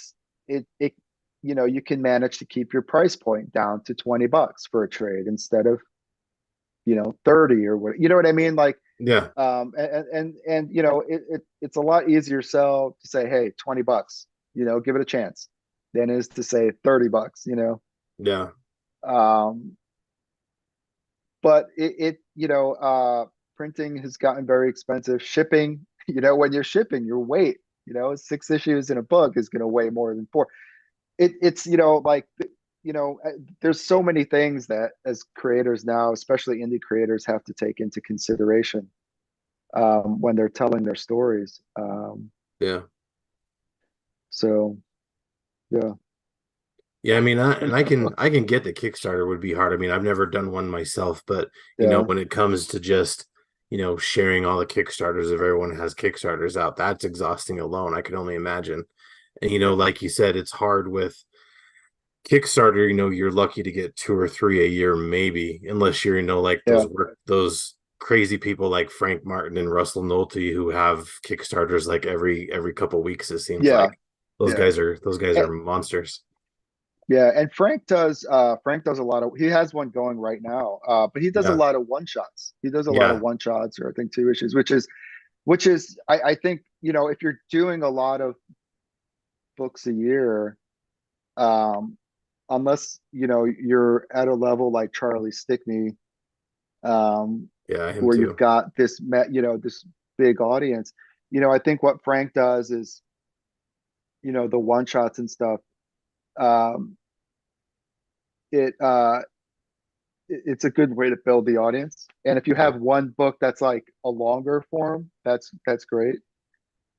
you can manage to keep your price point down to $20 for a trade, instead of 30 or what, what I mean? Like, Yeah, and it's a lot easier sell to say, hey, $20, give it a chance, than is to say $30. yeah, Um, but printing has gotten very expensive. Shipping, when you're shipping your weight, 6 issues in a book is going to weigh more than four. It's like, there's so many things that, as creators now, especially indie creators, have to take into consideration when they're telling their stories. yeah. So yeah. Yeah, I mean, I can get the Kickstarter would be hard. I mean, I've never done one myself, but Yeah, when it comes to just, sharing all the Kickstarters, if everyone has Kickstarters out, that's exhausting alone. I can only imagine. And like you said, it's hard with Kickstarter, you're lucky to get two or three a year, maybe, unless you're, like yeah, those crazy people like Frank Martin and Russell Nolte who have Kickstarters like every couple weeks, it seems yeah, like. yeah. Those guys And, are monsters. Yeah, and Frank does a lot of, he has one going right now. But he does a Yeah. lot of one shots. He does a lot of Yeah. one shots, or I think two issues, which is I think, if you're doing a lot of books a year, um, unless you're at a level like Charlie Stickney, um, Yeah, him where you've too. got this big audience. I think what Frank does is, the one shots and stuff. Um, it it's a good way to build the audience. And if you Yeah. have one book that's like a longer form, that's great.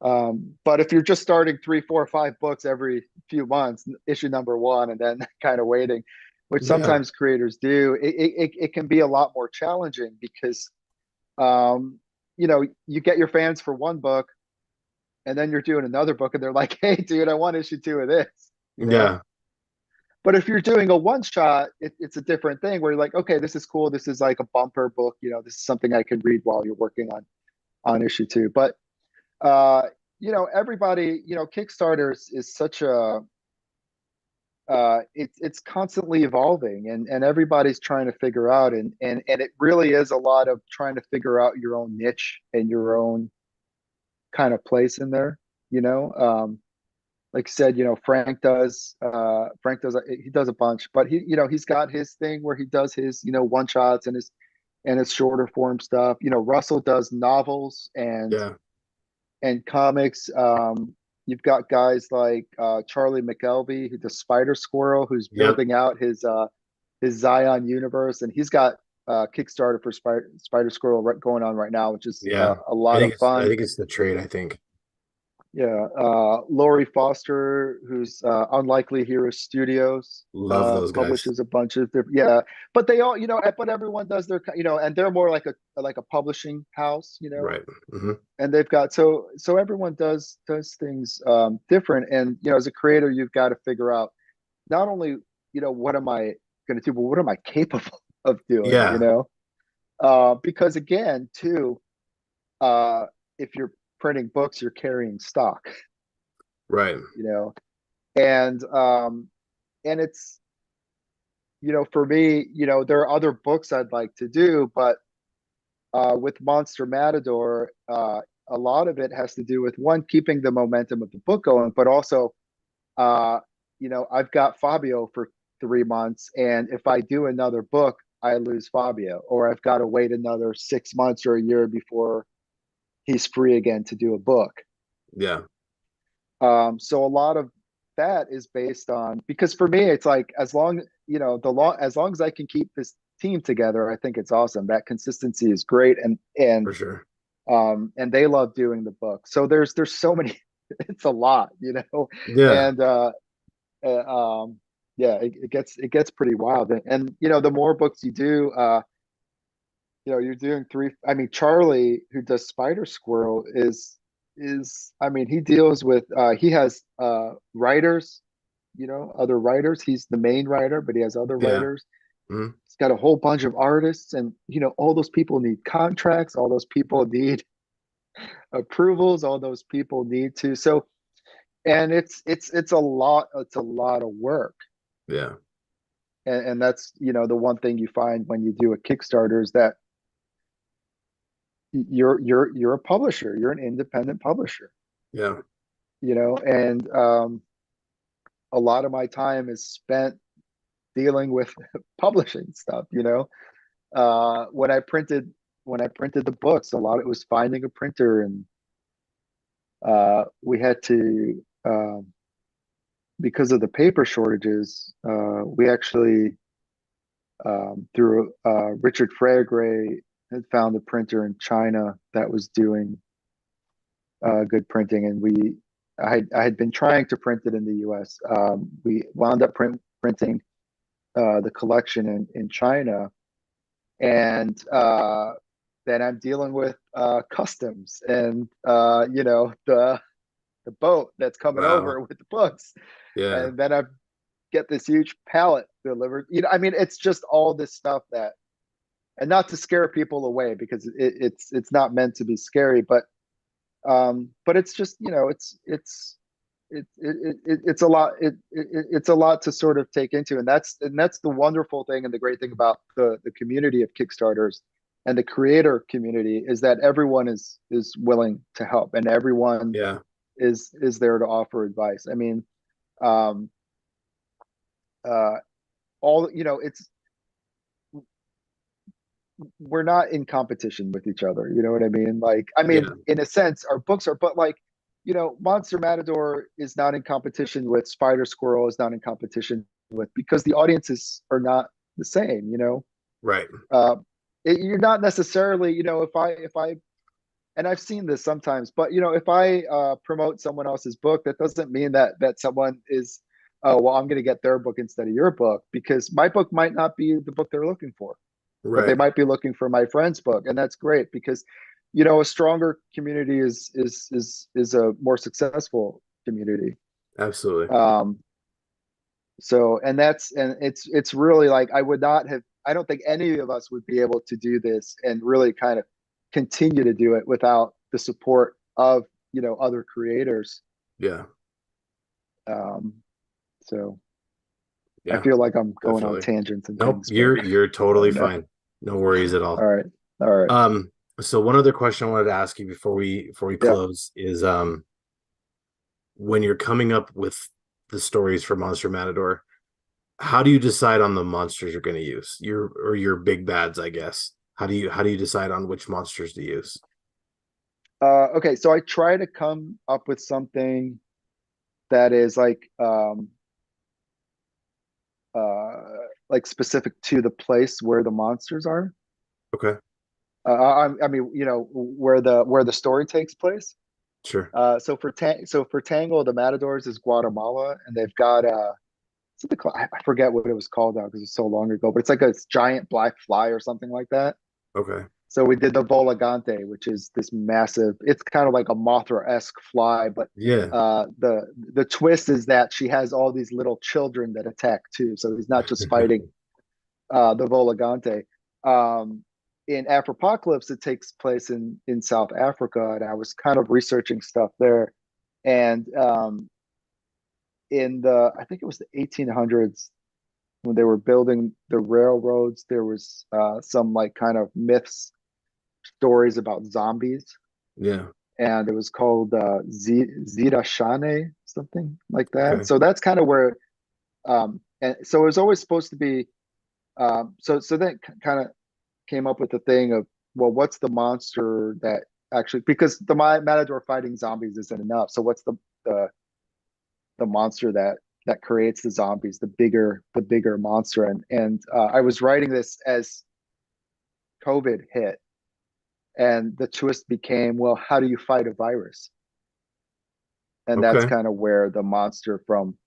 But if you're just starting three, four, five books every few months, issue number one, and then kind of waiting, which Yeah. sometimes creators do, it can be a lot more challenging because, you get your fans for one book, and then you're doing another book, and they're like, "Hey, dude, I want issue two of this," you know. Yeah. But if you're doing a one shot, it's a different thing where you're like, okay, this is cool. This is like a bumper book. This is something I can read while you're working on issue two. But uh, everybody, Kickstarter is such a it's constantly evolving, and everybody's trying to figure out, and it really is a lot of trying to figure out your own niche and your own kind of place in there. You know, like I said, he does a bunch, but he's got his thing where he does his one shots and his shorter form stuff. Russell does novels Yeah. and comics. You've got guys like Charlie McElvey, who does Spider Squirrel, who's Yep. building out his Zion universe, and he's got Kickstarter for Spider Squirrel going on right now, which is Yeah. a lot of I fun. think it's the trade, I think. Yeah, Laurie Foster, who's Unlikely Hero Studios, Love those guys. publishes a bunch of different. Yeah, but they all, but everyone does their, and they're more like a publishing house, Right. Hmm. and they've got so everyone does things different, and as a creator, you've got to figure out not only what am I going to do, but what am I capable of doing, Yeah. because again, too, if you're printing books, you're carrying stock, Right. you know and it's for me, there are other books I'd like to do, but with Monster Matador, a lot of it has to do with one, keeping the momentum of the book going, but also uh I've got Fabio for 3 months, and if I do another book, I lose Fabio, or I've got to wait another 6 months or a year before he's free again to do a book. Yeah. So a lot of that is based on, because for me, it's like, as long as I can keep this team together, I think it's awesome. That consistency is great, For sure. and they love doing the book. So there's so many, it's a lot, Yeah. and yeah, it gets pretty wild. And the more books you do, you're doing three. I mean, Charlie, who does Spider Squirrel, I mean, he deals with he has writers, other writers. He's the main writer, but he has other Yeah. writers. Hmm. He's got a whole bunch of artists, and all those people need contracts, all those people need approvals, all those people need to. So, and it's a lot of work. Yeah. And that's the one thing you find when you do a Kickstarter is that you're a publisher, you're an independent publisher, Yeah. and a lot of my time is spent dealing with publishing stuff. When I printed the books, a lot of it was finding a printer, and we had to, because of the paper shortages, we actually, through Richard Fragre, had found a printer in China that was doing good printing, and I had been trying to print it in the U.S. We wound up printing the collection in China, and then I'm dealing with customs and the boat that's coming Wow. over with the books, Yeah. and then I get this huge pallet delivered. I mean, it's just all this stuff that, and not to scare people away, because it's not meant to be scary, but it's just, it's a lot. It's a lot to sort of take into, and that's the wonderful thing and the great thing about the community of Kickstarters and the creator community is that everyone is willing to help, and everyone Yeah. is there to offer advice. I mean, um, uh, all it's we're not in competition with each other. You know what I mean? Like, I mean, Yeah. in a sense, our books are, but like, Monster Matador is not in competition with Spider Squirrel, is not in competition with, because the audiences are not the same. Right. Uh, you're not necessarily, if I, and I've seen this sometimes, but if I promote someone else's book, that doesn't mean that someone is, oh, well, I'm going to get their book instead of your book, because my book might not be the book they're looking for, but they Right. might be looking for my friend's book, and that's great because a stronger community is a more successful community. Absolutely. um so, and it's really like, I don't think any of us would be able to do this and really kind of continue to do it without the support of other creators. Yeah. um so I Yeah. feel like I'm going on Definitely. tangents and Nope. things, but You're I totally know. fine. No worries at All all. right. All right. Um, so one other question I wanted to ask you before we Yeah. close is when you're coming up with the stories for Monster Matador, how do you decide on the monsters you're going to use? Your big bads, I guess. How do you decide on which monsters to use? Okay, so I try to come up with something that is uh like specific to the place where the monsters are. Okay. I mean, where the story takes place. Sure. So for Tangle, the Matadors is Guatemala, and they've got something called, I forget what it was called now because it's so long ago, but it's like a giant black fly or something like that. Okay. So we did the Volagante, which is this massive. It's kind of like a Mothra-esque fly, but Yeah. the twist is that she has all these little children that attack too. So he's not just fighting the Volagante. Um, in Afropocalypse, it takes place in South Africa, and I was kind of researching stuff there. And in I think it was the 1800s, when they were building the railroads, there was some like kind of myths, stories about zombies, Yeah. and it was called Zita Shane, something like that. Okay. So that's kind of where, and so it was always supposed to be. So then kind of came up with the thing of, well, what's the monster that actually, because the Matador fighting zombies isn't enough. So what's the the monster that creates the zombies, the bigger monster? And I was writing this as COVID hit, and the twist became, well, how do you fight a virus? And that's Okay. kind of where the monster from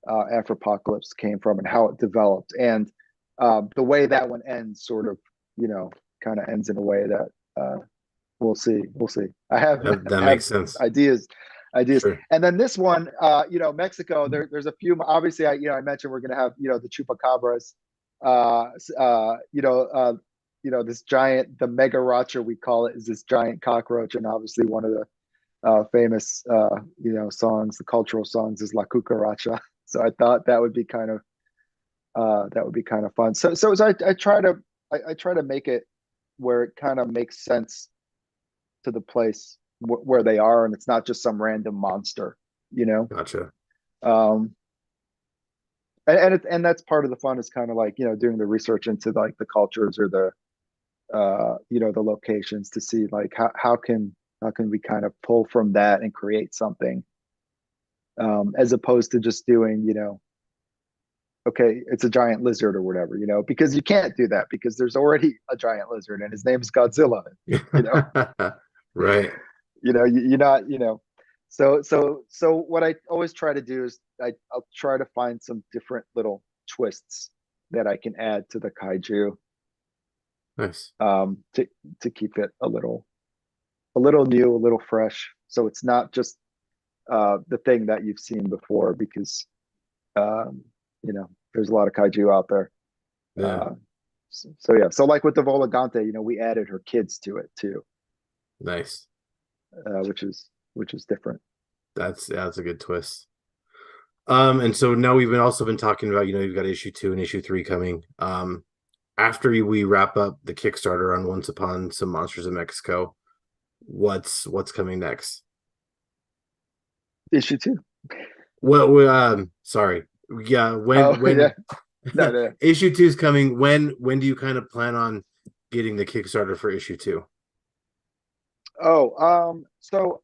Afropocalypse came from and how it developed. And the way that one ends, sort of, kind of ends in a way that we'll see. We'll see. I have That have makes sense. ideas. Sure. And then this one, Mexico. There's a few. Obviously, I mentioned we're gonna have the chupacabras. Uh, uh, you know, uh, this giant, the mega racha, we call it, is this giant cockroach, and obviously one of the famous songs, the cultural songs, is La Cucaracha. So I thought that would be kind of fun. So I try to make it where it kind of makes sense to the place where they are, and it's not just some random monster, you know. Gotcha. Um, and that's part of the fun, is kind of like doing the research into like the cultures or the locations, to see like how can we kind of pull from that and create something, as opposed to just doing okay, it's a giant lizard or whatever, because you can't do that, because there's already a giant lizard and his name is Godzilla. you know Right. you're not, so what I always try to do is I'll try to find some different little twists that I can add to the kaiju, Nice. to keep it a little new, a little fresh, so it's not just the thing that you've seen before, because there's a lot of kaiju out there. Yeah. uh, so yeah, so like with the Volagante, we added her kids to it too, Nice. which is different. That's a good twist. And so now we've been also been talking about, you've got issue 2 and issue 3 coming. After we wrap up the Kickstarter on Once Upon Some Monsters in Mexico, what's coming next? Issue two. Well, sorry. Yeah, Oh yeah, when no, no. issue 2 is coming, when do you kind of plan on getting the Kickstarter for issue 2? Oh, so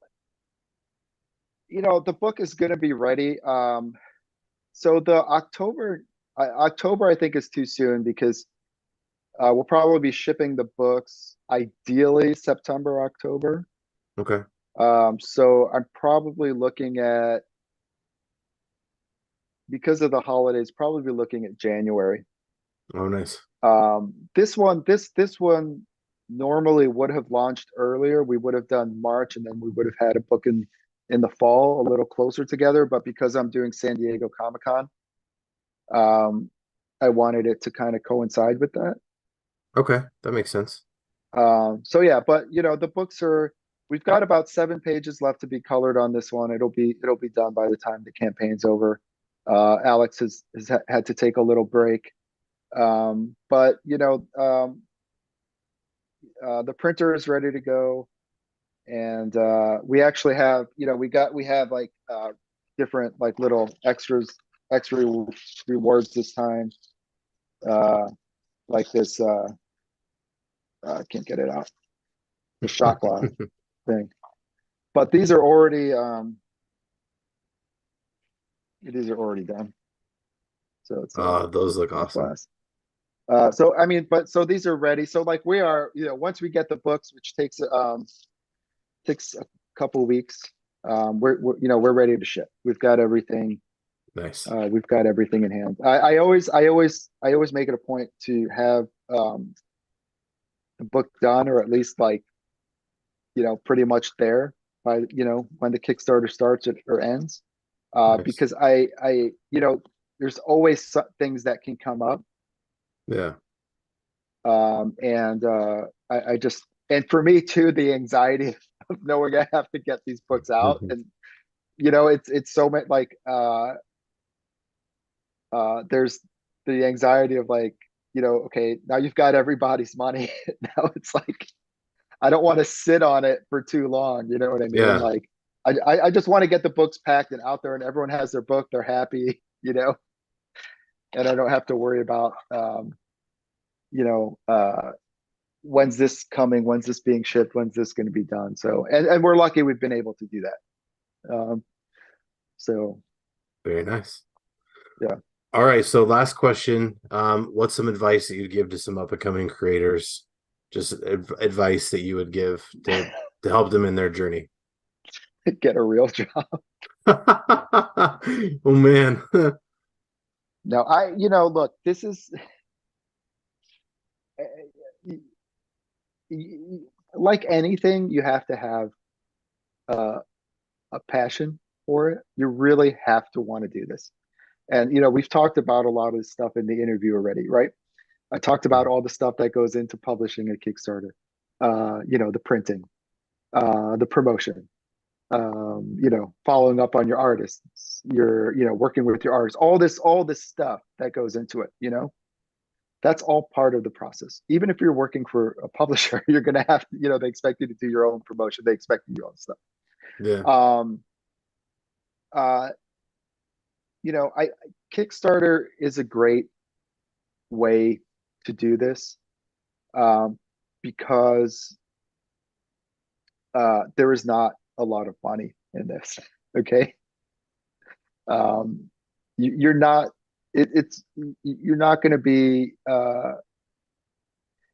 the book is going to be ready. So the October I think is too soon because we'll probably be shipping the books ideally September, October. Okay. So I'm probably looking at, because of the holidays, probably be looking at January. Oh, nice. This one normally would have launched earlier. We would have done March, and then we would have had a book in the fall, a little closer together. But because I'm doing San Diego Comic-Con, um, I wanted it to kind of coincide with that. Okay, that makes sense. So yeah, but the books are. We've got about 7 pages left to be colored on this one. It'll be done by the time the campaign's over. Alex has had to take a little break, but the printer is ready to go, and we actually have we have like different like little extra rewards this time, uh like this I can't get it out, the shot glass thing, but these are already done, so it's Those look shot awesome. glass. So I mean, but so these are ready, so like we are, once we get the books, which takes a couple weeks, we're ready to ship. We've got everything. Nice. We've got everything in hand. I always make it a point to have the book done, or at least like pretty much there by when the Kickstarter starts or ends, Nice. because there's always things that can come up, Yeah. and I just, and for me too, the anxiety of knowing I have to get these books out, Mhm. and it's so much like there's the anxiety of like, okay, now you've got everybody's money. Now it's like I don't want to sit on it for too long. You know what I mean? Yeah. Like I just want to get the books packed and out there, and everyone has their book. They're happy, and I don't have to worry about you know when's this coming, when's this being shipped, when's this going to be done. So and we're lucky we've been able to do that. So Very nice. yeah. All right. So last question. What's some advice that you'd give to some up and coming creators? Just advice that you would give to help them in their journey. Get a real job. Oh man. No, look, this is like anything, you have to have uh, a passion for it. You really have to want to do this. And we've talked about a lot of this stuff in the interview already, right? I talked about all the stuff that goes into publishing a Kickstarter. The printing, the promotion, following up on your artists, working with your artists, all this stuff that goes into it, that's all part of the process. Even if you're working for a publisher, you're going to have, they expect you to do your own promotion. They expect you to do all this stuff. Yeah. Um, uh, I Kickstarter is a great way to do this, um, because there is not a lot of money in this. Okay, you're not. You're not going to be.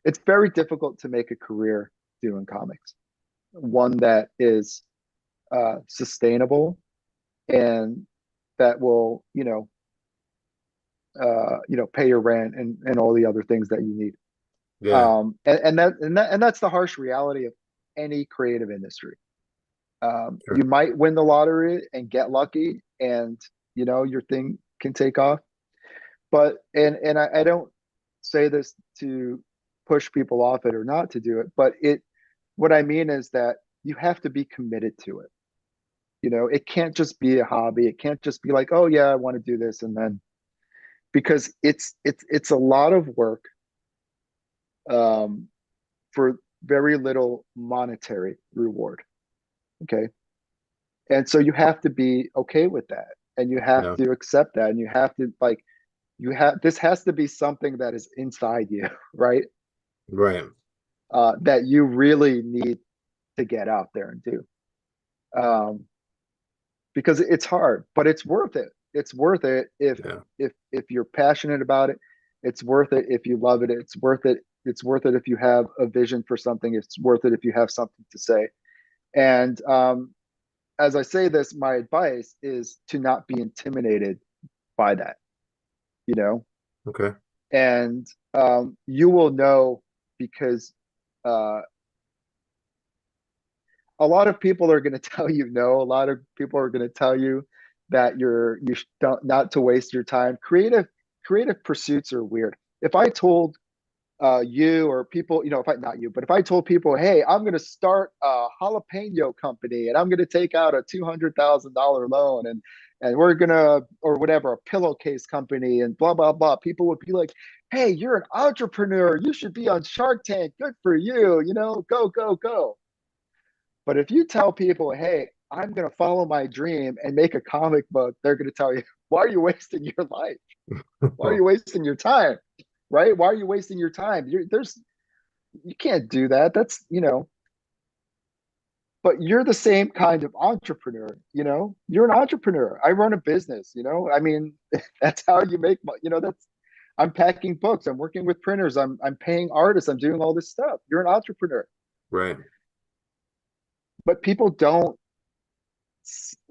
It's very difficult to make a career doing comics, one that is sustainable, and that will pay your rent and all the other things that you need. Yeah. That's the harsh reality of any creative industry. You Sure. might win the lottery and get lucky, and your thing can take off. But I don't say this to push people off it or not to do it, but what I mean is that you have to be committed to it. You know, it can't just be a hobby. It can't just be like, oh yeah, I want to do this, and then because it's a lot of work um, for very little monetary reward. Okay, and so you have to be okay with that, and you have Yeah. to accept that, and you have to like you have this has to be something that is inside you, right? Right. That you really need to get out there and do. Um, because it's hard, but it's worth it. It's worth it Yeah. if you're passionate about it. It's worth it if you love it. It's worth it. It's worth it if you have a vision for something. It's worth it if you have something to say. And as I say this, my advice is to not be intimidated by that, you know, Okay. and you will know because uh, a lot of people are going to tell you no. A lot of people are going to tell you that you don't not to waste your time. Creative pursuits are weird. If I told you or people, you know, if I not you, but if I told people, hey, I'm going to start a jalapeno company and I'm going to take out a $200,000 loan and we're gonna or whatever a pillowcase company and blah blah blah, people would be like, hey, you're an entrepreneur. You should be on Shark Tank. Good for you. You know, go go go. But if you tell people, hey, I'm going to follow my dream and make a comic book, they're going to tell you, why are you wasting your life? Why are you wasting your time? Right? Why are you wasting your time? You can't do that. That's, you know, but you're the same kind of entrepreneur, you know, you're an entrepreneur. I run a business, you know, I mean, that's how you make money. You know, I'm packing books. I'm working with printers. I'm paying artists. I'm doing all this stuff. You're an entrepreneur, Right. but people don't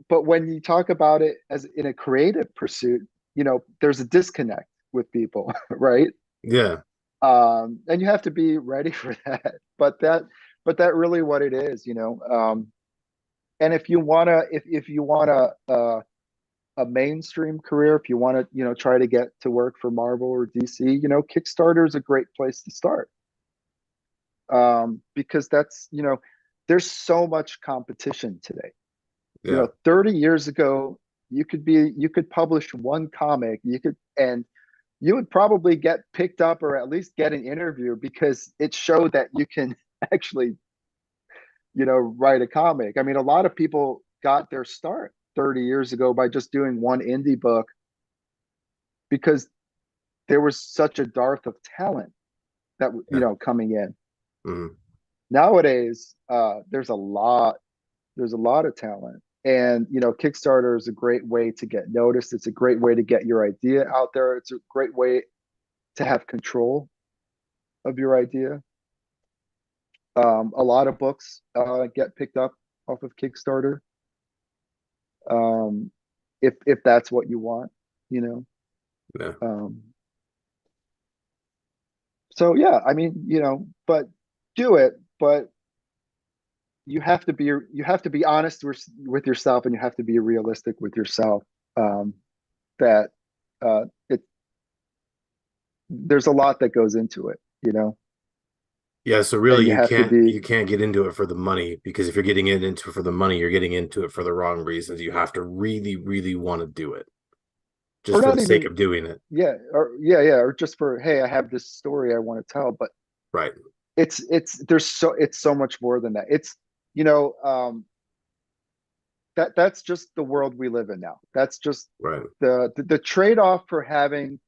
but when you talk about it as in a creative pursuit, you know, there's a disconnect with people, right? Yeah. And you have to be ready for that. But that really what it is, you know. And if you wanna a mainstream career, if you want to, you know, try to get to work for Marvel or DC, you know, Kickstarter is a great place to start. Because that's, you know, there's so much competition today. You Yeah. know, 30 years ago, you could publish one comic, you could and you would probably get picked up or at least get an interview because it showed that you can actually, you know, write a comic. I mean, a lot of people got their start 30 years ago by just doing one indie book because there was such a dearth of talent that you Yeah. know coming in. Mhm. Nowadays, there's a lot of talent, and you know, Kickstarter is a great way to get noticed. It's a great way to get your idea out there. It's a great way to have control of your idea. A lot of books get picked up off of Kickstarter, um, if that's what you want, you know. Yeah. Um, so yeah, I mean, you know, but do it, but you have to be honest with yourself, and you have to be realistic with yourself. That it there's a lot that goes into it, you know, Yeah, so and really you have to be you can't get into it for the money because if you're getting into it for the money, you're getting into it for the wrong reasons. You have to really, really want to do it or just for the not sake even of doing it. yeah or just for hey, I have this story I want to tell, but Right. it's so much more than that. It's you know that's just the world we live in now. That's just Right. the trade-off for having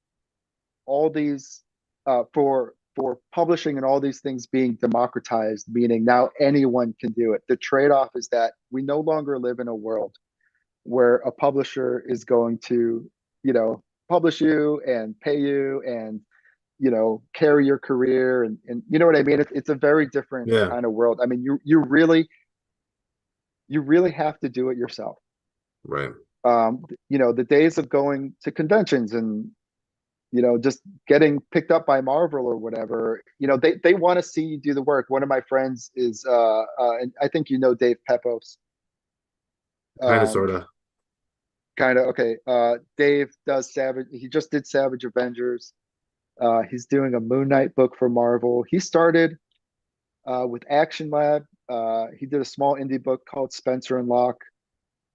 all these for publishing and all these things being democratized, meaning now anyone can do it. The trade-off is that we no longer live in a world where a publisher is going to, you know, publish you and pay you and you know carry your career and you know what I mean. It's a very different Yeah. kind of world. I mean, you really have to do it yourself. Right. You know, the days of going to conventions and you know just getting picked up by Marvel or whatever, you know, they want to see you do the work. One of my friends is and I think you know Dave Pepos. Kind of, um sort of. Kind of okay. Dave does Savage, he just did Savage Avengers. He's doing a Moon Knight book for Marvel. He started with Action Lab. He did a small indie book called Spencer and Locke.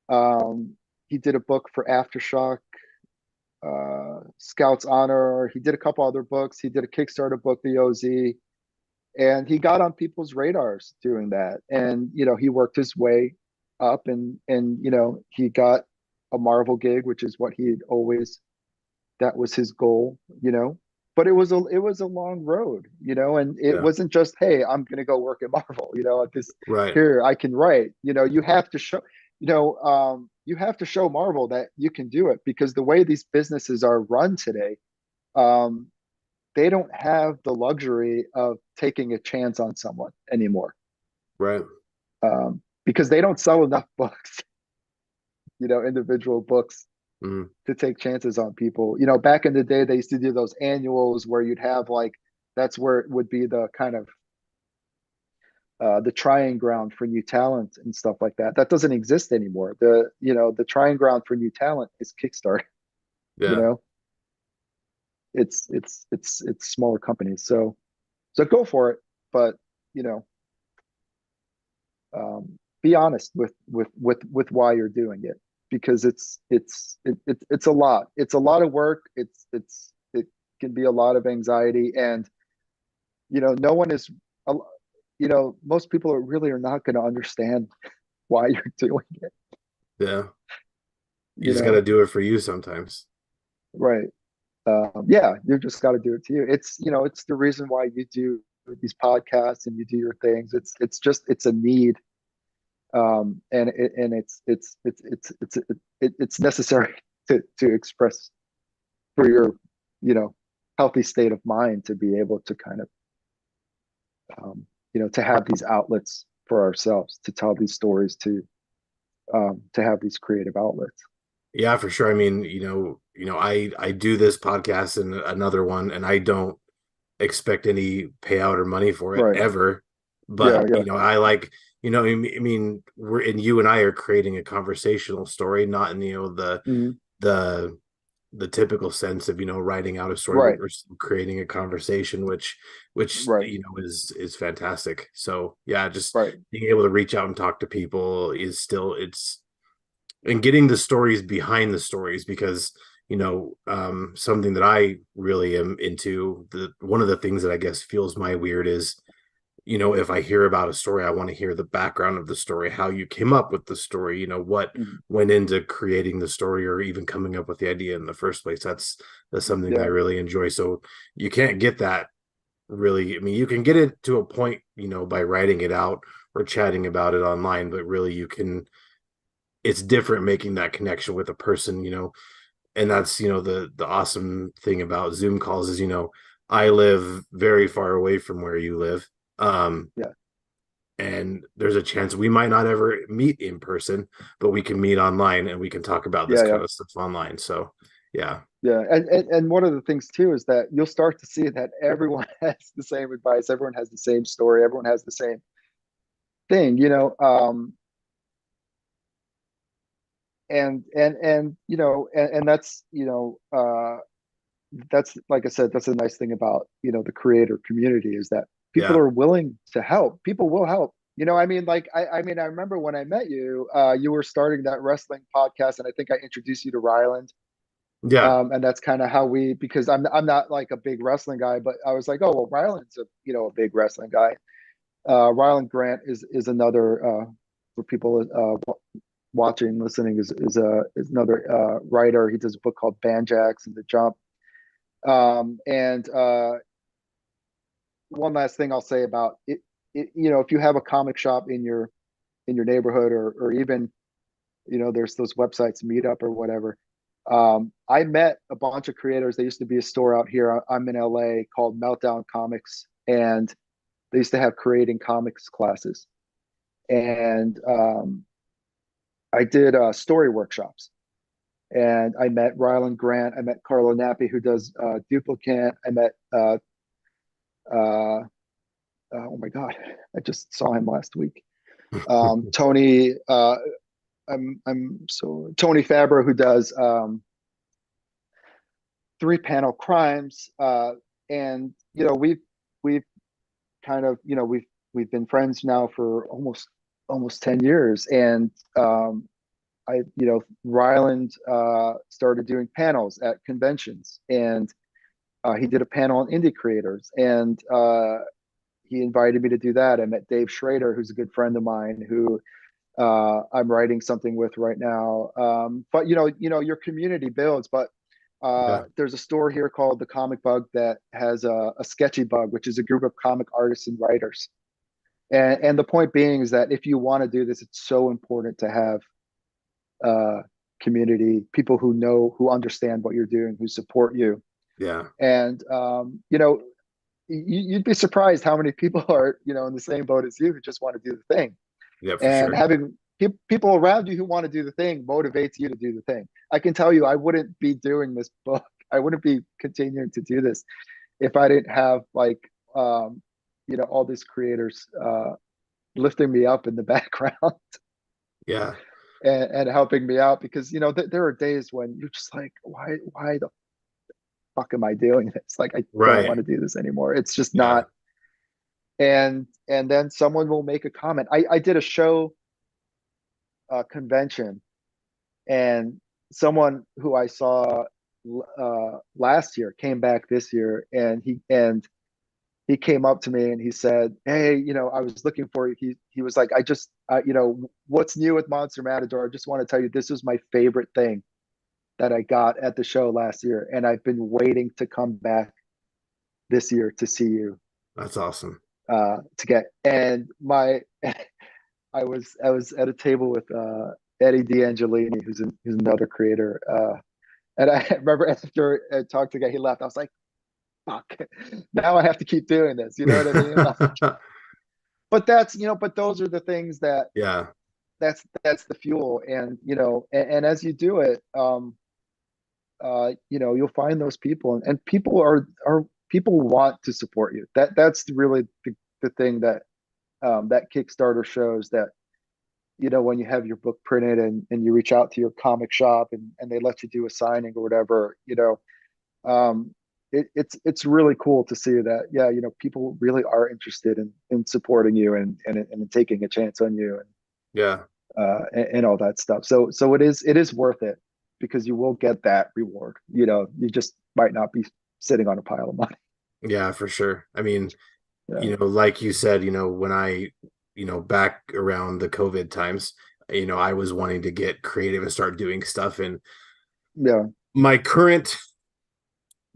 Um, he did a book for Aftershock, Scouts Honor. He did a couple other books. He did a Kickstarter book, the OZ, and he got on people's radars doing that. And he worked his way up, and he got a Marvel gig, which is what he had always, that was his goal. But it was a long road, and it Yeah. wasn't just, hey, I'm gonna go work at Marvel, this, Right. here I can write. You have to show, you have to show Marvel that you can do it, because the way these businesses are run today, um, they don't have the luxury of taking a chance on someone anymore, Right. because they don't sell enough books, individual books, Mm. to take chances on people. Back in the day, they used to do those annuals where you'd have, like, that's where it would be the kind of the trying ground for new talent and stuff like that. That doesn't exist anymore. The trying ground for new talent is Kickstarter. You Yeah. know, it's smaller companies. So go for it, but you know, be honest with why you're doing it, because it's a lot. It's a lot of work. It can be a lot of anxiety, and no one is, most people really are not going to understand why you're doing it. Yeah. You You just got to know, do it for you sometimes. right? Yeah, you just got to do it to you. It's the reason why you do these podcasts and you do your things. It's a need, and it's necessary to express for your healthy state of mind, to be able to kind of to have these outlets for ourselves, to tell these stories, to have these creative outlets. Yeah, for sure. I mean, I do this podcast and another one, and I don't expect any payout or money for it Right. ever. Yeah. But, Yeah. I like, I mean, you and I are creating a conversational story, not in, Mhm. the the typical sense of, writing out a story, but Right. we're creating a conversation, which Right. is fantastic. So yeah, just Right. being able to reach out and talk to people is still, it's, and getting the stories behind the stories, because something that I really am into, the one of the things that I guess feels my weird is, if I hear about a story, I want to hear the background of the story, how you came up with the story, what Mhm. went into creating the story, or even coming up with the idea in the first place. That's something I Yeah. really enjoy. So you can't get that really. I mean, you can get it to a point, by writing it out or chatting about it online, but really it's different making that connection with a person, and that's, the awesome thing about Zoom calls is, I live very far away from where you live. Um, Yeah. and there's a chance we might not ever meet in person, but we can meet online and we can talk about this Yeah. Yeah. kind of stuff online. So yeah. Yeah. And one of the things too is that you'll start to see that everyone has the same advice, everyone has the same story, everyone has the same thing, and that's, like I said, that's a nice thing about the creator community, is that people Yeah. are willing to help. People will help. I mean, like, I mean, I remember when I met you, you were starting that wrestling podcast, and I think I introduced you to Ryland. Yeah. And that's kind of how we, because I'm not like a big wrestling guy, but I was like, oh well, Ryland's a big wrestling guy. Ryland Grant is another, for people watching, listening, is another writer. He does a book called Banjax and the Jump. And One last thing I'll say about it, if you have a comic shop in your neighborhood, or even there's those websites, Meetup or whatever. I met a bunch of creators. There used to be a store out here. I'm in LA, called Meltdown Comics, and they used to have creating comics classes. And I did story workshops, and I met Ryland Grant. I met Carlo Nappi, who does Duplicant. I met uh, oh my god, I just saw him last week. Tony, I'm so Tony Fabro, who does Three Panel Crimes, and we've kind of we've been friends now for almost 10 years, and Ryland started doing panels at conventions, and he did a panel on indie creators, and he invited me to do that. I met Dave Schrader, who's a good friend of mine, who I'm writing something with right now. But your community builds. But Yeah. there's a store here called the Comic Bug that has a Sketchy Bug, which is a group of comic artists and writers. And the point being is that if you want to do this, it's so important to have community, people who know, who understand what you're doing, who support you. Yeah. And you'd be surprised how many people are in the same boat as you, who just want to do the thing. Yeah, for And sure. having people around you who want to do the thing motivates you to do the thing. I can tell you, I wouldn't be doing this book. I wouldn't be continuing to do this if I didn't have all these creators lifting me up in the background Yeah. and helping me out, because there are days when you're just like, why the fuck am I doing this? Like, I don't want Right. to do this anymore. It's just Yeah. not. And then someone will make a comment. I did a show convention, and someone who I saw last year came back this year, and he came up to me and he said, "Hey, I was looking for you." He was like, "I just, what's new with Monster Matador? I just want to tell you, this was my favorite thing that I got at the show last year, and I've been waiting to come back this year to see you, That's awesome. to get." And my I was at a table with Eddie D'Angelini, who's another creator, and I remember after I talked to the guy, he left. I was like, "Fuck, now I have to keep doing this." You know what I mean? Like, but but those are the things Yeah. that's the fuel, and as you do it, you'll find those people, and people are people want to support you. That's really the thing that Kickstarter shows, that when you have your book printed, and you reach out to your comic shop, and they let you do a signing or whatever, it's really cool to see that, yeah, people really are interested in supporting you, and taking a chance on you, Yeah. and all that stuff. So it is worth it, because you will get that reward. You just might not be sitting on a pile of money. Yeah, for sure. I mean, Yeah, like you said, when I, back around the COVID times, I was wanting to get creative and start doing stuff. And yeah, my current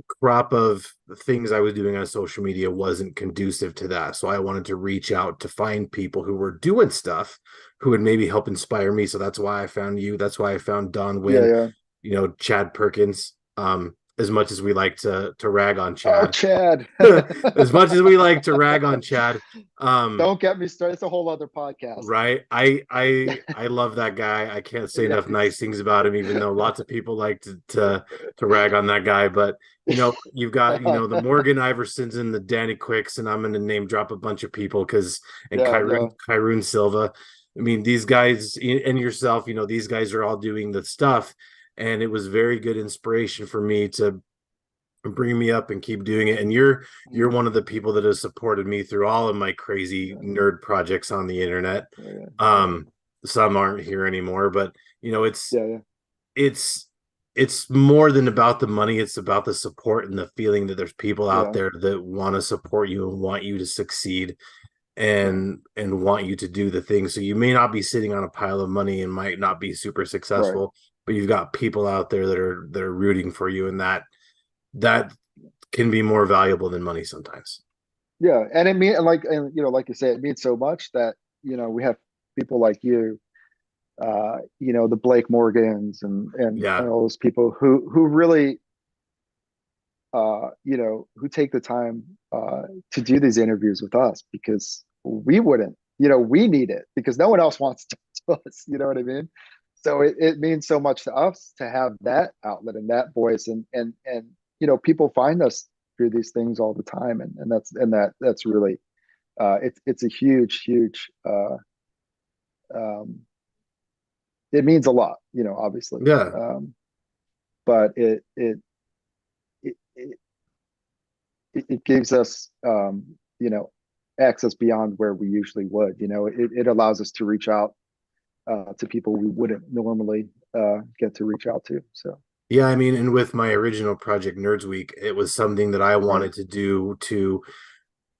crop of things I was doing on social media wasn't conducive to that. So I wanted to reach out to find people who were doing stuff who would maybe help inspire me. So that's why I found you. That's why I found Don yeah, Wynn, yeah. Chad Perkins. As much as we like to rag on Oh, Chad, Chad. as much as we like to rag on Chad, um, Don't get me started. It's a whole other podcast. right? I love that guy. I can't say enough Yes. nice things about him, even though lots of people like to rag on that guy. But you've got the Morgan Iversons and the Danny Quicks, and I'm going to name drop a bunch of people and Yeah, no, Kyrune Silva. I mean, these guys and yourself, these guys are all doing the stuff, and it was very good inspiration for me to bring me up and keep doing it. And you're mm, one of the people that has supported me through all of my crazy yeah, nerd projects on the internet. yeah, um some aren't here anymore, but it's yeah, yeah, it's it's more than about the money. It's about the support and the feeling that there's people out yeah, there that want to support you and want you to succeed, yeah. and want you to do the thing. So you may not be sitting on a pile of money and might not be super Right. successful, but you've got people out there that are rooting for you, and that can be more valuable than money sometimes. Yeah, and it mean and like you say, it means so much that we have people like you, the Blake Morgans, and Yeah. all those people who really, who take the time to do these interviews with us, because we wouldn't, we need it, because no one else wants to talk to us. You know what I mean? So it means so much to us to have that outlet and that voice, and people find us through these things all the time, and that's really, it's a huge, um, it means a lot, obviously, Yeah. but it, it it gives us, access beyond where we usually would. It allows us to reach out to people we wouldn't normally get to reach out to. So Yeah, I mean, and with my original project, Nerds Week, it was something that I right, wanted to do to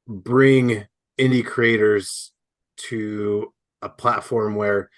bring indie creators to a platform where,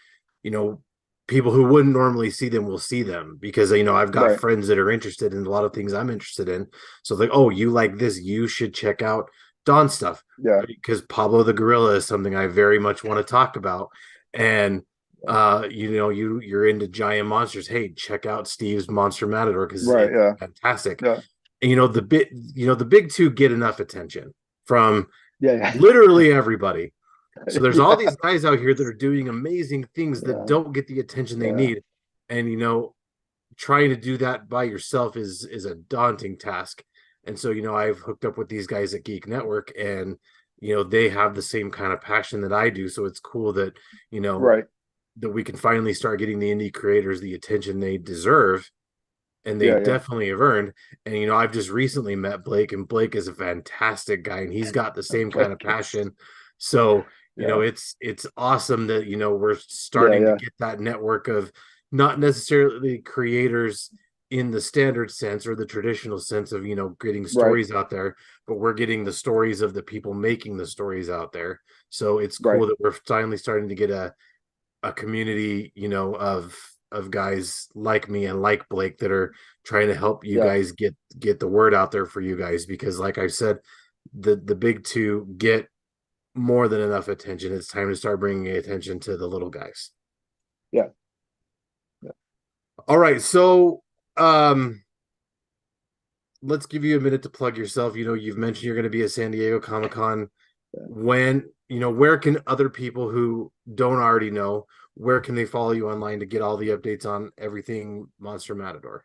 you know, people who wouldn't normally see them will see them because, I've got right, friends that are interested in a lot of things I'm interested in. So like, oh, you like this, you should check out Don stuff yeah, because Pablo the Gorilla is something I very much want to talk about. And you're into giant monsters. Hey, check out Steve's Monster Matador because right, it's yeah, fantastic. yeah, And the big two get enough attention from yeah, literally everybody. yeah, So there's all yeah, these guys out here that are doing amazing things that yeah, don't get the attention they yeah, need. And trying to do that by yourself is a daunting task. And so, I've hooked up with these guys at Geek Network and they have the same kind of passion that I do. So it's cool that, you know, right, that we can finally start getting the indie creators the attention they deserve and they yeah, yeah, definitely have earned. And I've just recently met Blake, and Blake is a fantastic guy, and he's got the same kind of like it's, passion. So yeah, it's awesome that we're yeah, starting to yeah, get that network of not necessarily creators in the standard sense or the traditional sense of getting right, stories out there, but we're getting the stories of the people making the stories out there. So it's right, cool that we're finally starting to get a community, of guys like me and like Blake that are trying to help you yeah, guys get the word out there for you guys because like I said, the big two get more than enough attention. It's time to start bringing attention to the little guys. yeah, yeah, All right, so um let's give you a minute to plug yourself. You've mentioned you're going to be at San Diego Comic-Con. yeah. When where can other people who don't already know, where can they follow you online to get all the updates on everything Monster Matador?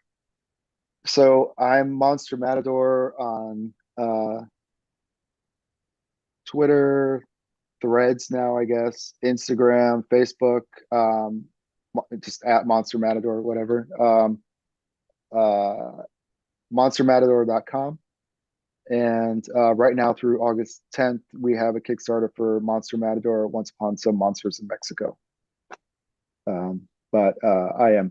So I'm Monster Matador on Twitter, Threads now, I guess, Instagram, Facebook, just at Monster Matador, whatever. Uh, monstermatador.com. And right now through August 10th, we have a Kickstarter for Monster Matador Once Upon Some Monsters in Mexico. But I've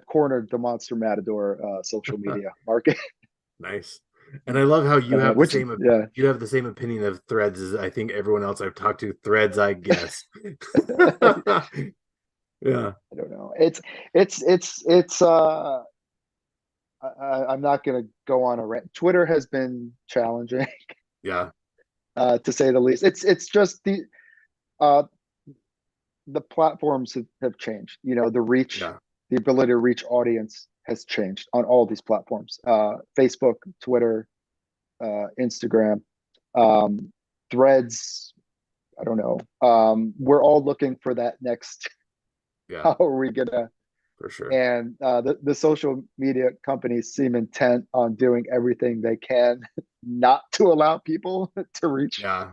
cornered the Monster Matador social media market. Nice. And I love how Which yeah. you have the same opinion of Threads as I think everyone else I've talked to. Threads, I guess. Yeah. I don't know. It's I'm not going to go on a rant. Twitter has been challenging, Yeah. to say the least. It's just uh, the platforms have changed. The reach, Yeah. the ability to reach audience has changed on all these platforms. Facebook, Twitter, Instagram, um, Threads. I don't know. We're all looking for that next. Yeah, How are we gonna for sure. and the social media companies seem intent on doing everything they can not to allow people to reach Yeah.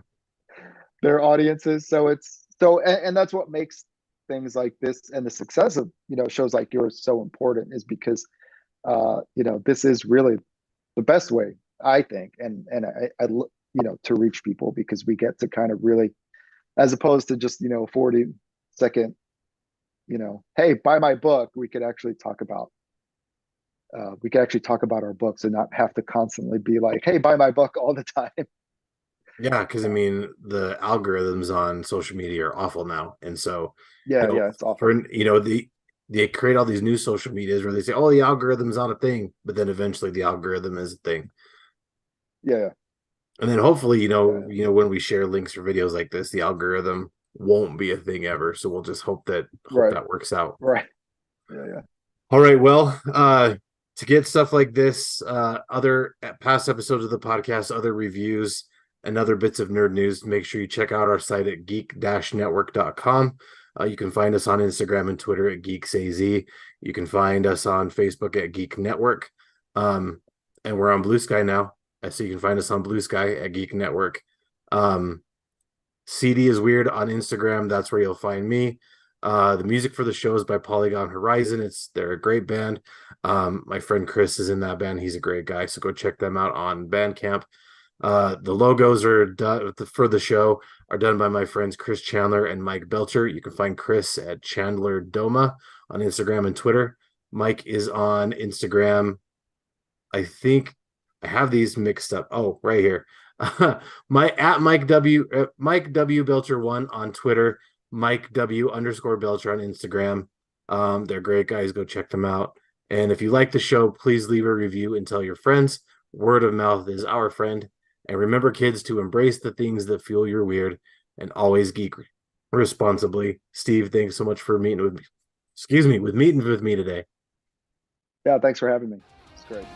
their audiences. And that's what makes things like this and the success of shows like yours so important, is because this is really the best way, I think, and I to reach people, because we get to kind of really, as opposed to just 40-second, hey, buy my book. We could actually talk about our books and not have to constantly be like, hey, buy my book all the time. Yeah, because I mean the algorithms on social media are awful now. And so, you Yeah, know, yeah, it's awful. for they create all these new social medias where they say, oh, the algorithm's not a thing, but then eventually the algorithm is a thing. Yeah, And then hopefully, yeah, when we share links or videos like this, the algorithm won't be a thing ever. So we'll just hope right, that works out. right. Yeah, yeah, All right. Well, to get stuff like this, other past episodes of the podcast, other reviews, and other bits of nerd news, make sure you check out our site at geek-network.com. You can find us on Instagram and Twitter at GeeksAZ. You can find us on Facebook at Geek Network. Um, and we're on Blue Sky now. So you can find us on Blue Sky at Geek Network. Um, CD is weird on Instagram. That's where you'll find me. The music for the show is by Polygon Horizon. They're a great band. My friend Chris is in that band. He's a great guy. So go check them out on Bandcamp. The logos are done for the show are done by my friends Chris Chandler and Mike Belcher. You can find Chris at Chandler Doma on Instagram and Twitter. Mike is on Instagram. I think I have these mixed up. Oh, right here. My at Mike W Belcher 1 on Twitter, Mike W underscore Belcher on Instagram. They're great guys. Go check them out. And if you like the show, please leave a review and tell your friends. Word of mouth is our friend. And remember, kids, to embrace the things that fuel your weird and always geek responsibly. Steve, thanks so much for meeting with me. Excuse me, with meeting with me today. Yeah, thanks for having me. It's great.